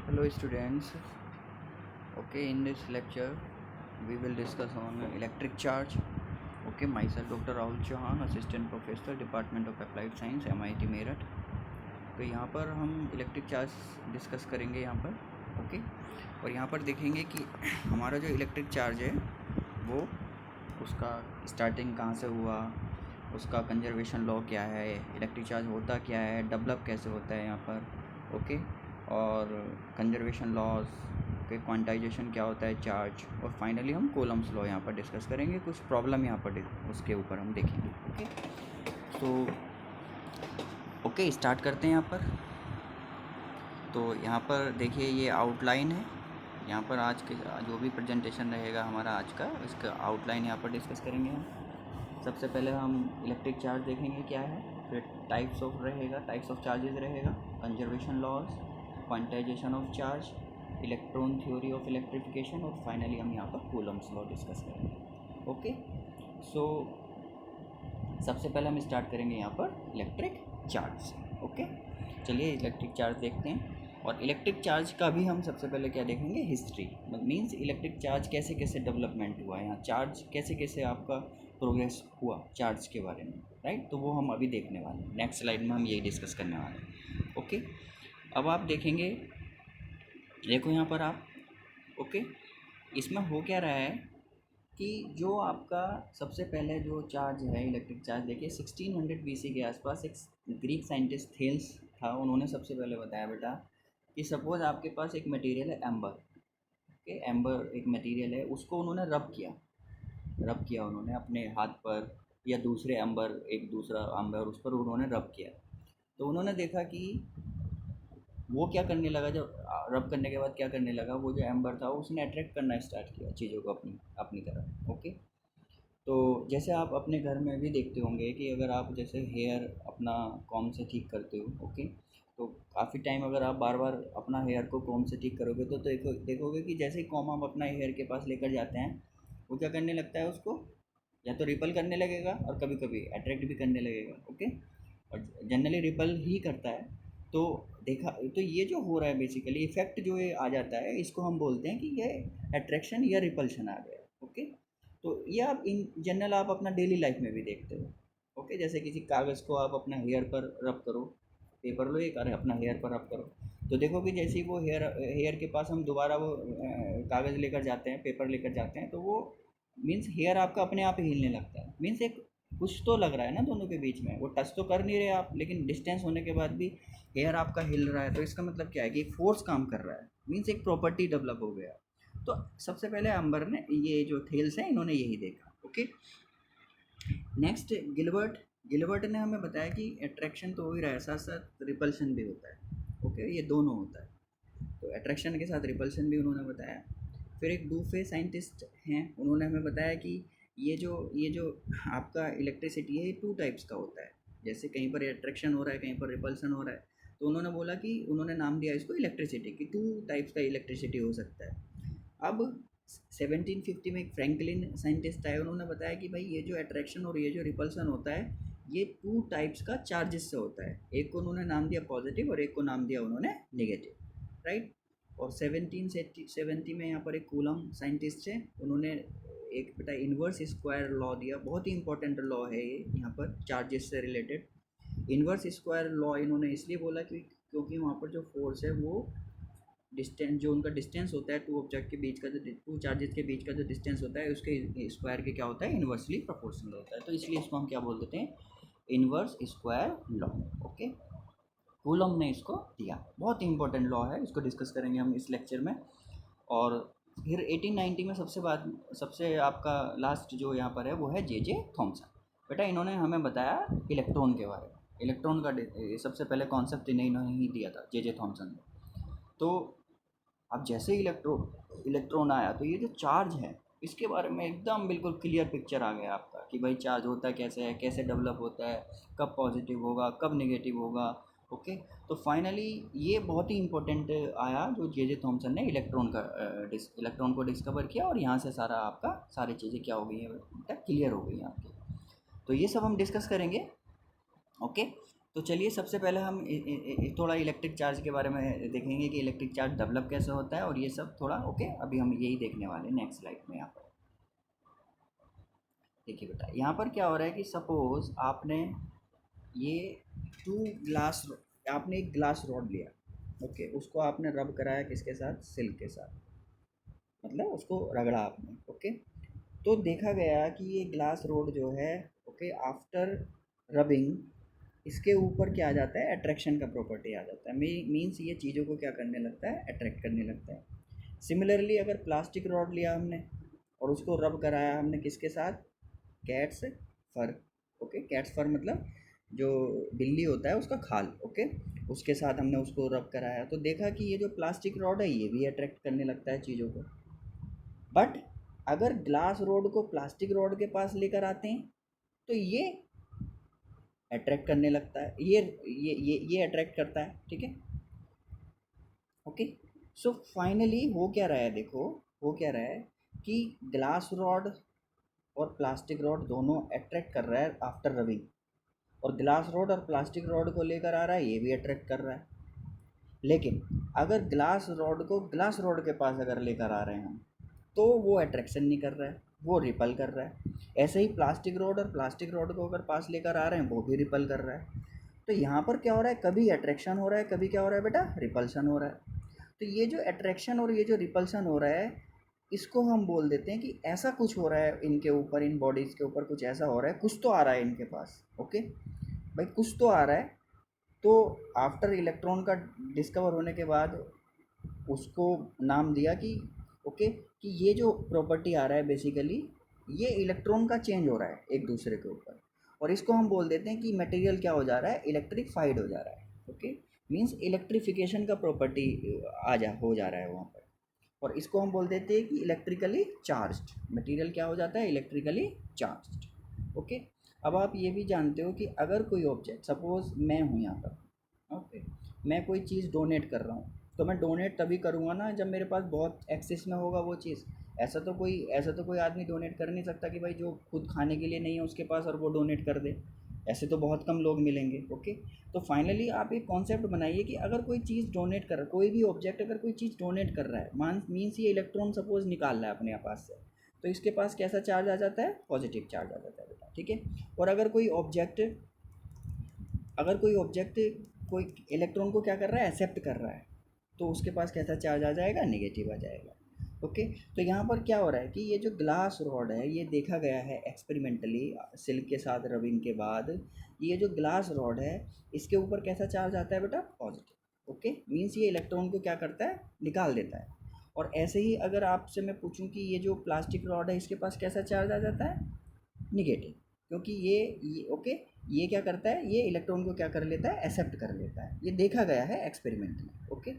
Hello students. Okay, in this lecture we will discuss on electric charge. Okay, myself Dr. Rahul Chauhan, Assistant Professor, Department of Applied Science, MIT Meerut. तो यहाँ पर हम electric charge discuss करेंगे यहाँ पर। Okay, और यहाँ पर देखेंगे कि हमारा जो इलेक्ट्रिक चार्ज है वो उसका स्टार्टिंग कहाँ से हुआ, उसका कंजर्वेशन लॉ क्या है, इलेक्ट्रिक चार्ज होता क्या है, डेवलप कैसे होता है यहाँ पर। ओके, और कंजर्वेशन लॉज के क्वांटाइजेशन क्या होता है चार्ज, और फाइनली हम कूलम्स लॉ यहाँ पर डिस्कस करेंगे। कुछ प्रॉब्लम यहाँ पर उसके ऊपर हम देखेंगे। ओके, तो ओके स्टार्ट करते हैं यहाँ पर। तो यहाँ पर देखिए ये आउटलाइन है। यहाँ पर आज के जो भी प्रेजेंटेशन रहेगा हमारा आज का, इसका आउटलाइन यहाँ पर डिस्कस करेंगे हम। सबसे पहले हम इलेक्ट्रिक चार्ज देखेंगे क्या है, फिर टाइप्स ऑफ रहेगा, टाइप्स ऑफ चार्जेस रहेगा, conservation laws, quantization of charge, electron theory of electrification, और फाइनली हम यहाँ पर कूलम्स लॉ डिस्कस करेंगे। ओके, सो सबसे पहले हम स्टार्ट करेंगे यहाँ पर इलेक्ट्रिक चार्ज से। ओके, चलिए इलेक्ट्रिक चार्ज देखते हैं। और इलेक्ट्रिक चार्ज का भी हम सबसे पहले क्या देखेंगे, हिस्ट्री, मीन्स इलेक्ट्रिक चार्ज कैसे कैसे डेवलपमेंट हुआ है, यहाँ चार्ज कैसे कैसे आपका प्रोग्रेस हुआ चार्ज के बारे में, राइट। तो वो हम अभी देखने वाले हैं, नेक्स्ट स्लाइड में हम यही डिस्कस करने वाले हैं। ओके, अब आप देखेंगे, देखो यहाँ पर आप, ओके, इसमें हो क्या रहा है कि जो आपका सबसे पहले जो चार्ज है इलेक्ट्रिक चार्ज, देखिए 1600 BC के आसपास एक ग्रीक साइंटिस्ट थेल्स था, उन्होंने सबसे पहले बताया बेटा कि सपोज़ आपके पास एक मटेरियल है एम्बर। ओके, एम्बर एक मटेरियल है, उसको उन्होंने रब किया उन्होंने अपने हाथ पर, या दूसरे एम्बर, एक दूसरा एम्बर उस पर उन्होंने रब किया। तो उन्होंने देखा कि वो क्या करने लगा, जब रब करने के बाद क्या करने लगा, वो जो एम्बर था उसने अट्रैक्ट करना स्टार्ट किया चीज़ों को अपनी अपनी तरफ। ओके, तो जैसे आप अपने घर में भी देखते होंगे कि अगर आप जैसे हेयर अपना कॉम से ठीक करते हो, ओके, तो काफ़ी टाइम अगर आप बार बार अपना हेयर को कॉम से ठीक करोगे तो देखोगे कि जैसे ही कॉम आप अपना हेयर के पास लेकर जाते हैं, वो क्या करने लगता है, उसको या तो रिपल करने लगेगा और कभी कभी अट्रैक्ट भी करने लगेगा। ओके, और जनरली रिपल ही करता है। तो देखा, तो ये जो हो रहा है बेसिकली इफेक्ट जो ये आ जाता है, इसको हम बोलते हैं कि ये अट्रैक्शन या रिपल्शन आ गया। ओके, तो ये आप इन जनरल आप अपना डेली लाइफ में भी देखते हो। ओके, जैसे किसी कागज़ को आप अपना हेयर पर रब करो, पेपर लो एक, अरे अपना हेयर पर रब करो, तो देखो कि जैसे ही वो हेयर हेयर के पास हम दोबारा वो कागज़ लेकर जाते हैं, पेपर लेकर जाते हैं, तो वो मीन्स हेयर आपका अपने आप ही हिलने लगता है। मीन्स एक कुछ तो लग रहा है ना दोनों के बीच में, वो टच तो कर नहीं रहे आप, लेकिन डिस्टेंस होने के बाद भी हेयर आपका हिल रहा है। तो इसका मतलब क्या है कि एक फोर्स काम कर रहा है, मीन्स एक प्रॉपर्टी डेवलप हो गया। तो सबसे पहले अंबर ने, ये जो थेल्स हैं, इन्होंने यही देखा। ओके, नेक्स्ट गिलबर्ट, गिलबर्ट ने हमें बताया कि अट्रैक्शन तो हो ही रहा है, साथ साथ रिपल्शन भी होता है। ओके, ये दोनों होता है, तो अट्रैक्शन के साथ रिपल्शन भी उन्होंने बताया। फिर एक डूफे साइंटिस्ट हैं, उन्होंने हमें बताया कि ये जो आपका इलेक्ट्रिसिटी है, ये टू टाइप्स का होता है। जैसे कहीं पर अट्रैक्शन हो रहा है, कहीं पर रिपल्सन हो रहा है, तो उन्होंने बोला कि उन्होंने नाम दिया इसको इलेक्ट्रिसिटी की, टू टाइप्स का इलेक्ट्रिसिटी हो सकता है। अब 1750 में एक फ्रैंकलिन साइंटिस्ट आए, उन्होंने बताया कि भाई ये जो अट्रैक्शन और ये जो रिपल्सन होता है, ये टू टाइप्स का चार्जेस से होता है। एक को उन्होंने नाम दिया पॉजिटिव और एक को नाम दिया उन्होंने नेगेटिव, राइट। और 1770 में यहाँ पर एक कूलम साइंटिस्ट है, उन्होंने एक बेटा इन्वर्स स्क्वायर लॉ दिया, बहुत ही इंपॉर्टेंट लॉ है ये यहाँ पर चार्जेस से रिलेटेड। इन्वर्स स्क्वायर लॉ इन्होंने इसलिए बोला कि क्योंकि वहाँ पर जो फोर्स है वो डिस्टेंस, जो उनका डिस्टेंस होता है टू ऑब्जेक्ट के बीच का, जो टू चार्जेस के बीच का जो डिस्टेंस होता है, उसके स्क्वायर के क्या होता है, इन्वर्सली प्रोपोर्शनल होता है। तो इसलिए इसको हम क्या बोल देते हैं, inverse square law. Okay, coulomb ने इसको दिया, बहुत ही इंपॉर्टेंट लॉ है, इसको डिस्कस करेंगे हम इस लेक्चर में। और फिर 1890 में सबसे आपका लास्ट जो यहाँ पर है वो है जे थॉमसन। बेटा इन्होंने हमें बताया इलेक्ट्रॉन के बारे में, इलेक्ट्रॉन का सबसे पहले कॉन्सेप्ट इन्होंने ही दिया था, जे थॉमसन ने। तो अब जैसे ही इलेक्ट्रॉन आया, तो ये जो चार्ज है इसके बारे में एकदम बिल्कुल क्लियर पिक्चर आ गया आपका कि भाई चार्ज होता कैसे है, कैसे डेवलप होता है, कब पॉजिटिव होगा, कब नेगेटिव होगा। ओके, तो फाइनली ये बहुत ही इंपॉर्टेंट आया जो जे थॉमसन ने इलेक्ट्रॉन को डिस्कवर किया, और यहाँ से सारा आपका सारी चीज़ें क्या हो गई हैं बेटा, क्लियर हो गई हैं आपकी। तो ये सब हम डिस्कस करेंगे। ओके, तो चलिए सबसे पहले हम थोड़ा इलेक्ट्रिक चार्ज के बारे में देखेंगे कि इलेक्ट्रिक चार्ज डेवलप कैसे होता है और ये सब थोड़ा ओके। अभी हम यही देखने वाले हैं नेक्स्ट स्लाइड में। यहाँ पर देखिए बेटा, यहाँ पर क्या हो रहा है कि सपोज आपने ये टू ग्लास आपने एक ग्लास रॉड लिया, ओके, उसको आपने रब कराया किसके साथ, सिल्क के साथ, मतलब उसको रगड़ा आपने, ओके। तो देखा गया कि ये ग्लास रोड जो है, ओके, आफ्टर रबिंग इसके ऊपर क्या आ जाता है, अट्रैक्शन का प्रॉपर्टी आ जाता है। मीन्स ये चीज़ों को क्या करने लगता है, अट्रैक्ट करने लगता है। सिमिलरली अगर प्लास्टिक रॉड लिया हमने और उसको रब कराया हमने किसके साथ, कैट्स फर, ओके, कैट्स फर मतलब जो बिल्ली होता है उसका खाल, ओके, उसके साथ हमने उसको रब कराया, तो देखा कि ये जो प्लास्टिक रॉड है ये भी अट्रैक्ट करने लगता है चीज़ों को। बट अगर ग्लास रोड को प्लास्टिक रोड के पास लेकर आते हैं तो ये अट्रैक्ट करने लगता है, ये अट्रैक्ट करता है, ठीक है, ओके। सो फाइनली हो क्या रहा है, देखो हो क्या रहा है कि ग्लास रॉड और प्लास्टिक रॉड दोनों अट्रैक्ट कर रहा है आफ्टर रबिंग, और ग्लास रॉड और प्लास्टिक रॉड को लेकर आ रहा है, ये भी अट्रैक्ट कर रहा है। लेकिन अगर ग्लास रॉड को ग्लास रॉड के पास अगर लेकर आ रहे हैं हम, तो वो अट्रैक्शन नहीं कर रहा है, वो रिपल कर रहा है। ऐसे ही प्लास्टिक रॉड और प्लास्टिक रॉड को अगर पास लेकर आ रहे हैं वो भी रिपल कर रहा है। तो यहाँ पर क्या हो रहा है, कभी अट्रैक्शन हो रहा है, कभी क्या हो रहा है बेटा, रिपल्शन हो रहा है। तो ये जो अट्रैक्शन और ये जो रिपल्शन हो रहा है, इसको हम बोल देते हैं कि ऐसा कुछ हो रहा है इनके ऊपर, इन बॉडीज़ के ऊपर कुछ ऐसा हो रहा है, कुछ तो आ रहा है इनके पास, ओके भाई, कुछ तो आ रहा है। तो आफ्टर इलेक्ट्रॉन का डिस्कवर होने के बाद उसको नाम दिया कि ओके, कि ये जो प्रॉपर्टी आ रहा है बेसिकली, ये इलेक्ट्रॉन का चेंज हो रहा है एक दूसरे के ऊपर, और इसको हम बोल देते हैं कि मटेरियल क्या हो जा रहा है, इलेक्ट्रिफाइड हो जा रहा है, ओके। मींस इलेक्ट्रिफिकेशन का प्रॉपर्टी हो जा रहा है वहाँ पर, और इसको हम बोल देते हैं कि इलेक्ट्रिकली चार्ज्ड मटेरियल क्या हो जाता है, इलेक्ट्रिकली चार्ज्ड, ओके। अब आप ये भी जानते हो कि अगर कोई ऑब्जेक्ट, सपोज मैं हूँ यहाँ पर, ओके, मैं कोई चीज़ डोनेट कर रहा हूँ, तो मैं डोनेट तभी करूँगा ना जब मेरे पास बहुत एक्सेस में होगा वो चीज़। ऐसा तो कोई आदमी डोनेट कर नहीं सकता कि भाई जो खुद खाने के लिए नहीं है उसके पास और वो डोनेट कर दे, ऐसे तो बहुत कम लोग मिलेंगे, ओके। तो फाइनली आप एक कॉन्सेप्ट बनाइए कि अगर कोई चीज़ डोनेट कर रहा है, कोई भी ऑब्जेक्ट अगर कोई चीज़ डोनेट कर रहा है, मीन्स ये इलेक्ट्रॉन सपोज निकाल रहा है अपने पास से, तो इसके पास कैसा चार्ज आ जाता है, पॉजिटिव चार्ज आ जाता है बेटा, ठीक है। और अगर कोई ऑब्जेक्ट कोई इलेक्ट्रॉन को क्या कर रहा है, एक्सेप्ट कर रहा है, तो उसके पास कैसा चार्ज आ जाएगा, नेगेटिव आ जाएगा, ओके। तो यहाँ पर क्या हो रहा है कि ये जो ग्लास रॉड है, ये देखा गया है एक्सपेरिमेंटली सिल्क के साथ रबिंग के बाद, ये जो ग्लास रॉड है इसके ऊपर कैसा चार्ज आता है बेटा, पॉजिटिव, ओके। मीन्स ये इलेक्ट्रॉन को क्या करता है, निकाल देता है। और ऐसे ही अगर आपसे मैं पूछूं कि ये जो प्लास्टिक रॉड है इसके पास कैसा चार्ज आ जाता है, निगेटिव, क्योंकि ये ओके, ये क्या करता है, ये इलेक्ट्रॉन को क्या कर लेता है, एक्सेप्ट कर लेता है। ये देखा गया है एक्सपेरिमेंट में, ओके।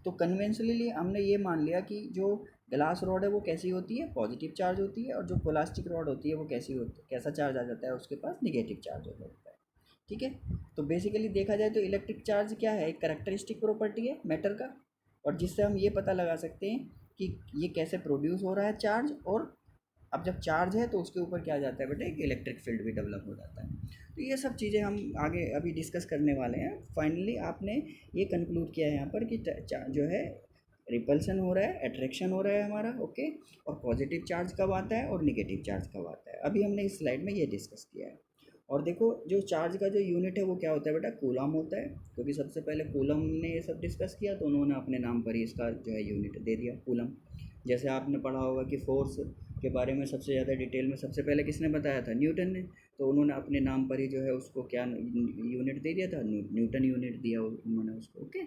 तो कन्वेंशनली हमने ये मान लिया कि जो ग्लास रॉड है वो कैसी होती है, पॉजिटिव चार्ज होती है, और जो प्लास्टिक रॉड होती है वो कैसी होती है, कैसा चार्ज आ जाता है, उसके पास निगेटिव चार्ज हो जाता है, ठीक है। तो बेसिकली देखा जाए तो इलेक्ट्रिक चार्ज क्या है, एक करेक्टरिस्टिक प्रॉपर्टी है मैटर का, और जिससे हम ये पता लगा सकते हैं कि ये कैसे प्रोड्यूस हो रहा है चार्ज, और अब जब चार्ज है तो उसके ऊपर क्या आ जाता है बेटा, एक इलेक्ट्रिक फील्ड भी डेवलप हो जाता है। तो ये सब चीज़ें हम आगे अभी डिस्कस करने वाले हैं। फाइनली आपने ये कंक्लूड किया है यहाँ पर कि जो है रिपल्सन हो रहा है, अट्रैक्शन हो रहा है हमारा, ओके, और पॉजिटिव चार्ज कब आता है और निगेटिव चार्ज कब आता है, अभी हमने इस स्लाइड में ये डिस्कस किया है। और देखो जो चार्ज का जो यूनिट है वो क्या होता है बेटा, कूलम होता है, क्योंकि सबसे पहले कूलम ने ये सब डिस्कस किया तो उन्होंने अपने नाम पर ही इसका जो है यूनिट दे दिया, कूलम। जैसे आपने पढ़ा होगा कि फोर्स के बारे में सबसे ज़्यादा डिटेल में सबसे पहले किसने बताया था, न्यूटन ने, तो उन्होंने अपने नाम पर ही जो है उसको क्या यूनिट दे दिया था, न्यूटन यूनिट दिया उन्होंने उसको, ओके।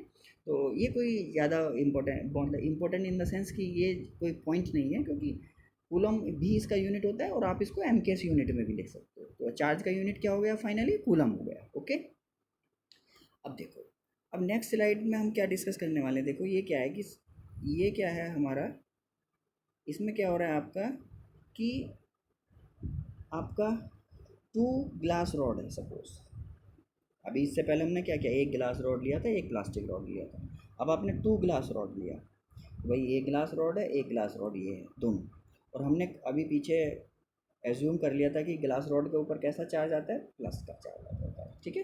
तो ये कोई ज़्यादा इम्पोर्टेंट इन द सेंस कि ये कोई पॉइंट नहीं है, क्योंकि कूलम भी इसका यूनिट होता है, और आप इसको एमकेएस यूनिट में भी लिख सकते हो। तो चार्ज का यूनिट क्या हो गया, फाइनली कूलम हो गया, ओके। अब देखो, अब नेक्स्ट स्लाइड में हम क्या डिस्कस करने वाले हैं, देखो ये क्या है कि ये क्या है हमारा, इसमें क्या हो रहा है आपका कि आपका टू ग्लास रॉड है सपोज। अभी इससे पहले हमने क्या किया, एक ग्लास रॉड लिया था, एक प्लास्टिक रॉड लिया था। अब आपने टू ग्लास रॉड लिया, भाई एक ग्लास रॉड है, एक ग्लास रॉड ये है दोनों, और हमने अभी पीछे एज्यूम कर लिया था कि ग्लास रॉड के ऊपर कैसा चार्ज आता है, प्लस का चार्ज आता है, ठीक है।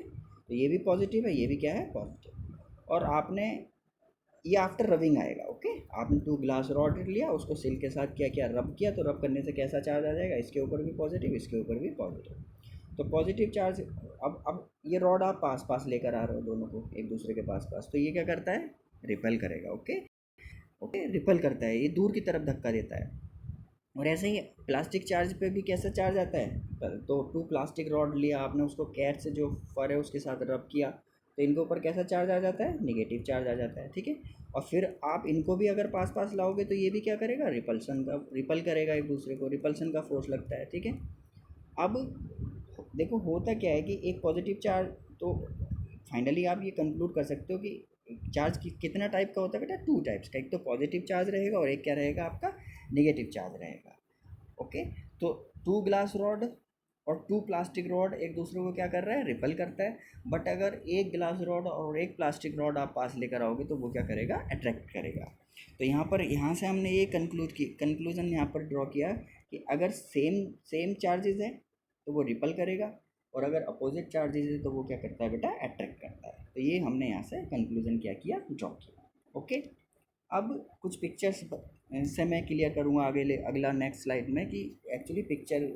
तो ये भी पॉजिटिव है, ये भी क्या है पॉजिटिव। और आपने ये आफ्टर रबिंग आएगा। ओके, आपने 2 ग्लास रॉड लिया, उसको सिल के साथ क्या किया, रब किया, तो रब करने से कैसा चार्ज आ जाएगा, इसके ऊपर भी पॉजिटिव, इसके ऊपर भी पॉजिटिव। तो पॉजिटिव चार्ज, अब ये रॉड आप पास पास लेकर आ रहे हो दोनों को एक दूसरे के पास पास, तो ये क्या करता है, रिपेल करेगा। ओके, ओके, रिपेल करता है, ये दूर की तरफ धक्का देता है। और ऐसे ही प्लास्टिक चार्ज पे भी कैसा चार्ज आता है, तो 2 प्लास्टिक रॉड लिया आपने, उसको कैट से जो फर है उसके साथ रब किया, तो इनके ऊपर कैसा चार्ज आ जाता है, निगेटिव चार्ज आ जाता है। ठीक है, और फिर आप इनको भी अगर पास पास लाओगे तो ये भी क्या करेगा, रिपल्सन का, रिपल करेगा एक दूसरे को, रिपल्सन का फोर्स लगता है। ठीक है, अब देखो होता क्या है कि एक पॉजिटिव चार्ज, तो फाइनली आप ये कंक्लूड कर सकते हो कि चार्ज कितना टाइप का होता है बेटा, 2 टाइप्स का, एक तो पॉजिटिव चार्ज रहेगा और एक क्या रहेगा आपका, नेगेटिव चार्ज रहेगा। ओके, तो 2 ग्लास रॉड और 2 प्लास्टिक रॉड एक दूसरे को क्या कर रहा है, रिपल करता है। बट अगर एक ग्लास रॉड और एक प्लास्टिक रॉड आप पास लेकर आओगे तो वो क्या करेगा, अट्रैक्ट करेगा। तो यहाँ पर, यहाँ से हमने ये कंक्लूजन यहाँ पर ड्रॉ किया कि अगर सेम सेम चार्जेस है तो वो रिपल करेगा, और अगर अपोजिट चार्जेस है तो वो क्या करता है बेटा, अट्रैक्ट करता है। तो ये हमने यहाँ से कंक्लूजन क्या किया, ड्रॉ किया। ओके, अब कुछ पिक्चर्स से मैं क्लियर करूँगा आगे अगला नेक्स्ट स्लाइड में कि एक्चुअली पिक्चर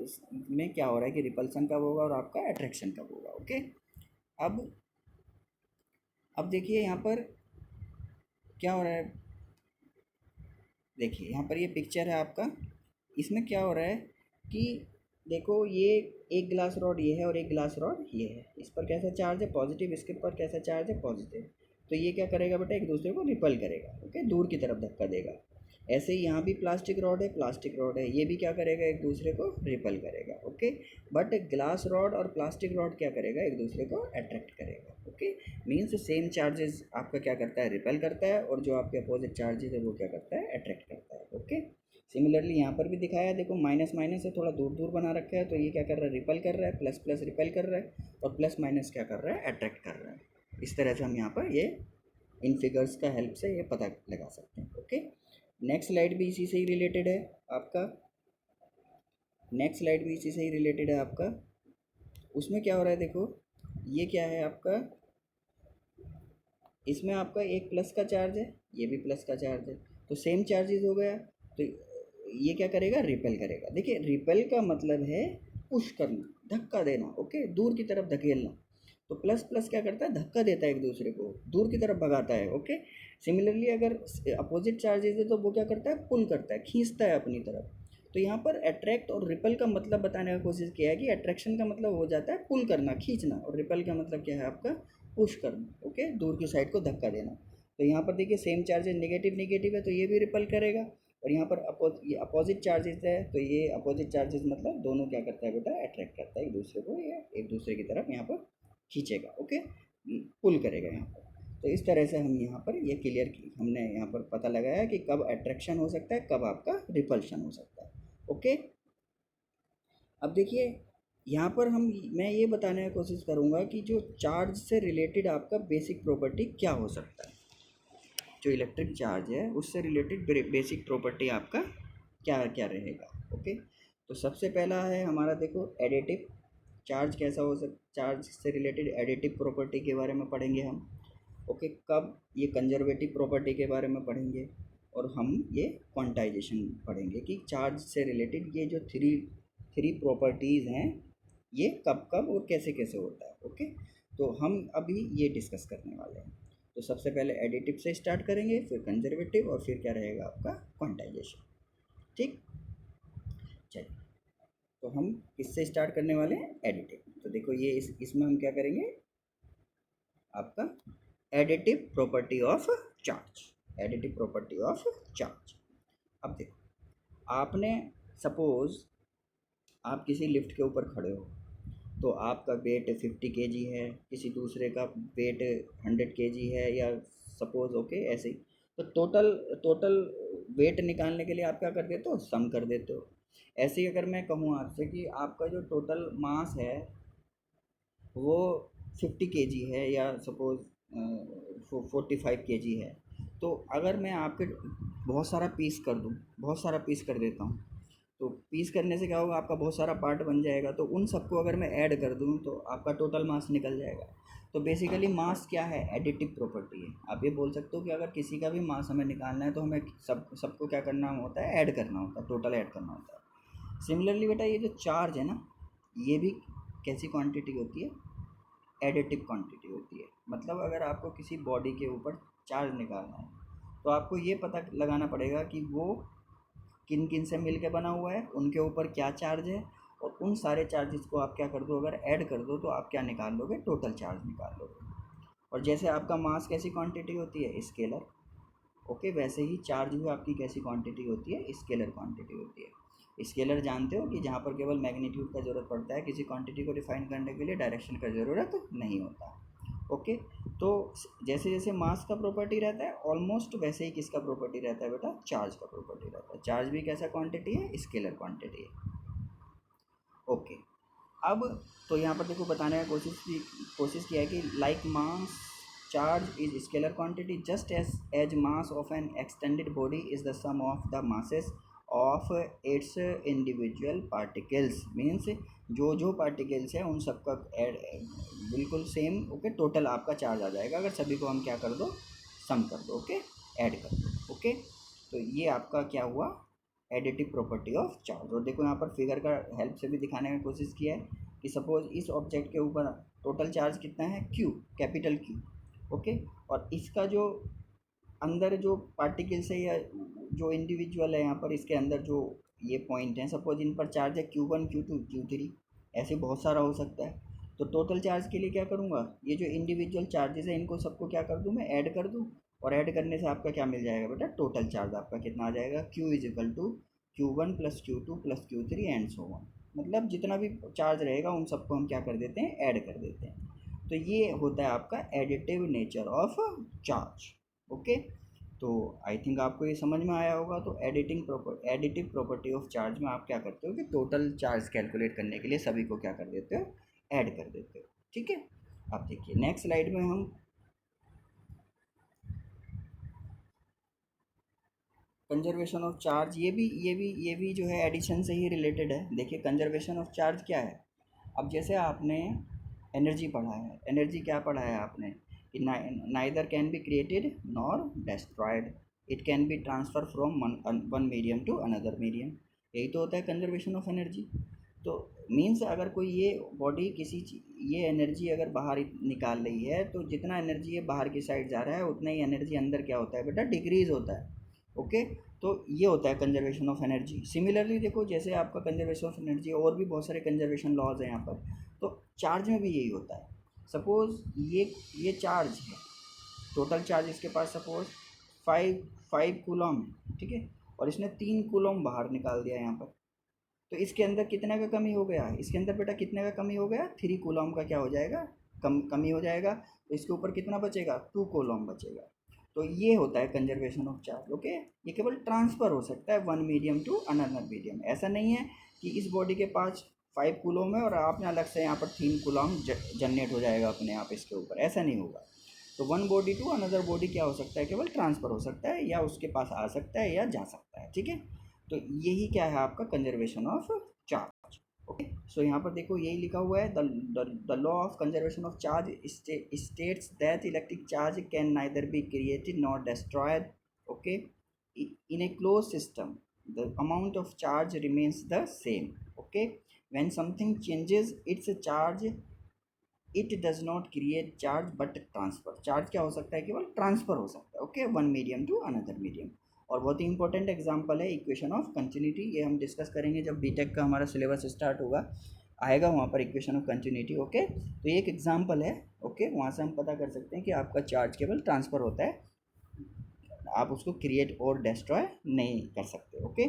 में क्या हो रहा है कि रिपल्सन कब होगा और आपका अट्रैक्शन कब होगा। ओके, अब अब देखिए यहाँ पर क्या हो रहा है, देखिए यहाँ पर ये पिक्चर है आपका, इसमें क्या हो रहा है कि देखो ये एक ग्लास रॉड ये है और एक ग्लास रॉड ये है, इस पर कैसा चार्ज है, पॉजिटिव, इसके पर कैसा चार्ज है, पॉजिटिव। तो ये क्या करेगा बेटा, एक दूसरे को रिपल करेगा। ओके, दूर की तरफ धक्का देगा। ऐसे ही यहाँ भी प्लास्टिक रॉड है, प्लास्टिक रॉड है, ये भी क्या करेगा, एक दूसरे को रिपल करेगा। ओके, बट ग्लास रॉड और प्लास्टिक रॉड क्या करेगा, एक दूसरे को अट्रैक्ट करेगा। ओके, मीन्स सेम चार्जेस आपका क्या करता है, रिपल करता है, और जो आपके अपोजिट चार्जेस है वो क्या करता है, अट्रैक्ट करता है। ओके, सिमिलरली यहाँ पर भी दिखाया है, देखो माइनस माइनस से थोड़ा दूर दूर बना रखा है, तो ये क्या कर रहा है, रिपल कर रहा है, प्लस प्लस रिपल कर रहा है, और प्लस माइनस क्या कर रहा है, अट्रैक्ट कर रहा है। इस तरह से हम यहाँ पर ये इन फिगर्स का हेल्प से ये पता लगा सकते हैं। ओके, नेक्स्ट स्लाइड भी इसी से ही रिलेटेड है आपका, नेक्स्ट स्लाइड भी इसी से ही रिलेटेड है आपका। उसमें क्या हो रहा है, देखो ये क्या है आपका, इसमें आपका एक प्लस का चार्ज है, ये भी प्लस का चार्ज है, तो सेम चार्जेस हो गया, तो ये क्या करेगा, रिपेल करेगा। देखिए रिपेल का मतलब है पुश करना, धक्का देना। ओके, दूर की तरफ धकेलना। तो प्लस प्लस क्या करता है, धक्का देता है एक दूसरे को, दूर की तरफ भगाता है। ओके, सिमिलरली अगर अपोजिट चार्जेस है तो वो क्या करता है, पुल करता है, खींचता है अपनी तरफ। तो यहाँ पर अट्रैक्ट और रिपल का मतलब बताने का कोशिश किया है कि अट्रैक्शन का मतलब हो जाता है पुल करना, खींचना, और रिपल का मतलब क्या है आपका, पुश करना। ओके, दूर की साइड को धक्का देना। तो यहाँ पर देखिए सेम चार्जेस नेगेटिव नेगेटिव है, तो ये भी रिपल करेगा, और यहाँ पर ये अपोजिट चार्जेस है, तो ये अपोजिट चार्जेस मतलब दोनों क्या करता है बेटा, अट्रैक्ट करता है एक दूसरे को, या एक दूसरे की तरफ यहाँ पर खींचेगा। ओके, पुल करेगा यहाँ पर। तो इस तरह से हम यहाँ पर ये क्लियर हमने यहाँ पर पता लगाया कि कब अट्रैक्शन हो सकता है, कब आपका रिपल्शन हो सकता है। ओके, अब देखिए यहाँ पर मैं ये बताने की कोशिश करूँगा कि जो चार्ज से रिलेटेड आपका बेसिक प्रॉपर्टी क्या हो सकता है, जो इलेक्ट्रिक चार्ज है उससे रिलेटेड बेसिक प्रॉपर्टी आपका क्या क्या रहेगा। ओके, तो सबसे पहला है हमारा, देखो एडिटिव चार्ज कैसा हो चार्ज से रिलेटेड एडिटिव प्रॉपर्टी के बारे में पढ़ेंगे हम। ओके, कब ये कंजर्वेटिव प्रॉपर्टी के बारे में पढ़ेंगे, और हम ये क्वांटाइजेशन पढ़ेंगे कि चार्ज से रिलेटेड ये जो थ्री थ्री प्रॉपर्टीज़ हैं ये कब कब और कैसे कैसे होता है। ओके, तो हम अभी ये डिस्कस करने वाले हैं। तो सबसे पहले एडिटिव से स्टार्ट करेंगे, फिर कंजर्वेटिव, और फिर क्या रहेगा आपका क्वांटाइजेशन। ठीक, चलिए, तो हम किससे स्टार्ट करने वाले हैं, एडिटिव। तो देखो ये इसमें हम क्या करेंगे, आपका additive property of charge, additive property of charge. अब देखो, आपने सपोज आप किसी लिफ्ट के ऊपर खड़े हो, तो आपका वेट 50 kg है, किसी दूसरे का वेट 100 kg है, या सपोज ओके ऐसे ही, तो टोटल टोटल वेट निकालने के लिए आप क्या कर देते हो, सम कर देते हो। ऐसे ही अगर मैं कहूँ आपसे कि आपका जो टोटल मास है वो 50 kg है, या सपोज 45 kg है, तो अगर मैं आपके बहुत सारा पीस कर दूँ, बहुत सारा पीस कर देता हूँ, तो पीस करने से क्या होगा, आपका बहुत सारा पार्ट बन जाएगा, तो उन सबको अगर मैं ऐड कर दूँ तो आपका टोटल मास निकल जाएगा। तो बेसिकली मास क्या है, एडिटिव प्रॉपर्टी है। आप ये बोल सकते हो कि अगर किसी का भी मास हमें निकालना है तो हमें सबको क्या करना होता है, ऐड करना होता है, टोटल ऐड करना होता है। सिमिलरली बेटा ये जो चार्ज है ना, ये भी कैसी क्वांटिटी होती है, एडिटिव क्वांटिटी होती है। मतलब अगर आपको किसी बॉडी के ऊपर चार्ज निकालना है तो आपको ये पता लगाना पड़ेगा कि वो किन किन से मिल के बना हुआ है, उनके ऊपर क्या चार्ज है, और उन सारे चार्जेस को आप क्या कर दो, अगर ऐड कर दो तो आप क्या निकाल लोगे, टोटल चार्ज निकाल लोगे। और जैसे आपका मास कैसी क्वांटिटी होती है, स्केलर, ओके, वैसे ही चार्ज भी आपकी कैसी क्वांटिटी होती है, स्केलर क्वांटिटी होती है। स्केलर जानते हो कि जहाँ पर केवल मैग्नीट्यूड का ज़रूरत पड़ता है, किसी क्वांटिटी को डिफाइन करने के लिए डायरेक्शन का ज़रूरत नहीं होता। ओके, तो जैसे जैसे मास का प्रॉपर्टी रहता है ऑलमोस्ट वैसे ही किसका प्रॉपर्टी रहता है बेटा, चार्ज का प्रॉपर्टी रहता है। चार्ज भी कैसा क्वांटिटी है, स्केलर क्वांटिटी है। ओके, अब तो यहाँ पर देखो बताने का कोशिश किया है कि like mass charge is scalar quantity just as mass of an extended body is the sum of the masses of its individual particles. Means जो जो पार्टिकल्स है उन सबका बिल्कुल सेम, ओके, टोटल आपका चार्ज आ जाएगा अगर सभी को हम क्या कर दो, सम कर दो, ओके, ऐड कर दो। ओके, तो ये आपका क्या हुआ, एडिटिव प्रॉपर्टी ऑफ चार्ज। और देखो यहाँ पर फिगर का हेल्प से भी दिखाने की कोशिश किया है कि सपोज इस ऑब्जेक्ट के ऊपर टोटल चार्ज कितना है, क्यू, कैपिटल क्यू, ओके, और इसका जो अंदर जो पार्टिकल्स है या जो इंडिविजुअल है यहाँ पर इसके अंदर जो ये पॉइंट हैं, सपोज इन पर चार्ज है Q1 Q2 Q3, ऐसे बहुत सारा हो सकता है। तो टोटल चार्ज के लिए क्या करूँगा, ये जो इंडिविजुअल चार्जेस है इनको सबको क्या कर दूँ, मैं ऐड कर दूँ, और ऐड करने से आपका क्या मिल जाएगा बेटा, टोटल चार्ज आपका कितना आ जाएगा, Q is equal to Q1 plus Q2 plus Q3 and so on. मतलब जितना भी चार्ज रहेगा उन सबको हम क्या कर देते हैं, ऐड कर देते हैं। तो ये होता है आपका additive nature of charge. Okay, तो आई थिंक आपको ये समझ में आया होगा। तो एडिटिव प्रॉपर्टी ऑफ चार्ज में आप क्या करते हो कि टोटल चार्ज कैलकुलेट करने के लिए सभी को क्या कर देते हो, ऐड कर देते हो। ठीक है, अब देखिए नेक्स्ट स्लाइड में हम कंजर्वेशन ऑफ चार्ज, ये भी जो है एडिशन से ही रिलेटेड है। देखिए कंजर्वेशन ऑफ चार्ज क्या है। अब जैसे आपने एनर्जी पढ़ा है, एनर्जी क्या पढ़ा है आपने कि neither can be created nor destroyed, it can be transfer from one medium to another medium. यही तो होता है कंजर्वेशन ऑफ एनर्जी। तो मीन्स अगर कोई ये बॉडी ये एनर्जी अगर बाहर निकाल रही है तो जितना एनर्जी ये बाहर की साइड जा रहा है उतना ही एनर्जी अंदर क्या होता है बेटा, डिक्रीज होता है। ओके, तो ये होता है कंजर्वेशन ऑफ एनर्जी। सिमिलरली देखो जैसे आपका कंजर्वेशन ऑफ एनर्जी और भी बहुत सारे कंजर्वेशन लॉज हैं यहाँ पर, तो चार्ज में भी यही होता है। सपोज ये चार्ज है, टोटल चार्ज इसके पास सपोज 5 कूलम है, ठीक है, और इसने 3 कूलम बाहर निकाल दिया यहाँ पर। तो इसके अंदर कितने का कमी हो गया, इसके अंदर बेटा कितने का कमी हो गया, 3 कूलम का क्या हो जाएगा, कमी हो जाएगा। तो इसके ऊपर कितना बचेगा, 2 कूलम बचेगा। तो ये होता है कंजर्वेशन ऑफ चार्ज। ओके, ये केवल ट्रांसफ़र हो सकता है one medium to another medium. ऐसा नहीं है कि इस बॉडी के पास 5 कूलम है और आपने अलग से यहाँ पर 3 कूलम जनरेट हो जाएगा अपने आप इसके ऊपर, ऐसा नहीं होगा। तो one body to another body क्या हो सकता है, केवल ट्रांसफ़र हो सकता है, या उसके पास आ सकता है या जा सकता है। ठीक है, तो यही क्या है आपका कंजर्वेशन ऑफ चार्ज। ओके, सो यहाँ पर देखो यही लिखा हुआ है, the law of conservation of charge states that electric charge can neither be created not destroyed. Okay, in a closed system the amount of charge remains the same. Okay, when something changes its charge it does not create charge but transfer. Charge क्या हो सकता है, केवल transfer हो सकता है। Okay, one medium to another medium. और बहुत ही इंपॉर्टेंट एग्जांपल है इक्वेशन ऑफ कंटिन्यूटी, ये हम डिस्कस करेंगे जब बीटेक का हमारा सिलेबस स्टार्ट होगा, आएगा वहाँ पर इक्वेशन ऑफ कंटिन्यूटी। ओके, तो ये एक एग्जांपल है। ओके, वहाँ से हम पता कर सकते हैं कि आपका चार्ज केवल ट्रांसफ़र होता है, आप उसको क्रिएट और डिस्ट्रॉय नहीं कर सकते। ओके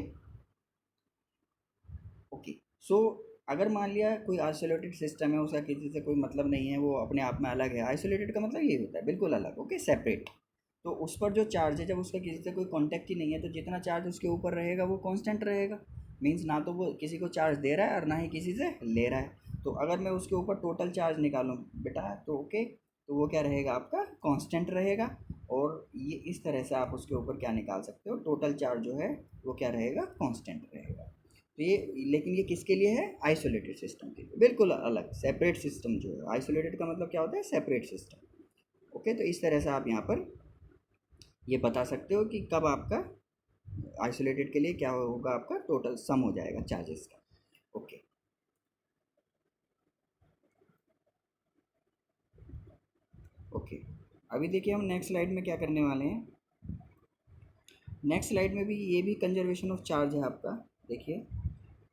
ओके, सो अगर मान लिया कोई आइसोलेटेड सिस्टम है, उसका किसी से कोई मतलब नहीं है, वो अपने आप में अलग है। आइसोलेटेड का मतलब ये होता है बिल्कुल अलग, ओके, सेपरेट। तो उस पर जो चार्ज है, जब उसका किसी से कोई कांटेक्ट ही नहीं है, तो जितना चार्ज उसके ऊपर रहेगा वो कांस्टेंट रहेगा। मीन्स ना तो वो किसी को चार्ज दे रहा है और ना ही किसी से ले रहा है। तो अगर मैं उसके ऊपर टोटल चार्ज निकालूँ बेटा, तो ओके, तो वो क्या रहेगा आपका, कांस्टेंट रहेगा। और ये इस तरह से आप उसके ऊपर क्या निकाल सकते हो, टोटल चार्ज जो है वो क्या रहेगा, कांस्टेंट रहेगा। तो ये, लेकिन ये किसके लिए है? आइसोलेटेड सिस्टम के लिए, बिल्कुल अलग सेपरेट सिस्टम जो है। आइसोलेटेड का मतलब क्या होता है? Separate system. ओके, तो इस तरह से आप यहाँ पर ये बता सकते हो कि कब आपका आइसोलेटेड के लिए क्या होगा, आपका टोटल सम हो जाएगा चार्जेस का। ओके, ओके, अभी देखिए हम नेक्स्ट स्लाइड में क्या करने वाले हैं। नेक्स्ट स्लाइड में भी ये भी कंजर्वेशन ऑफ चार्ज है आपका। देखिए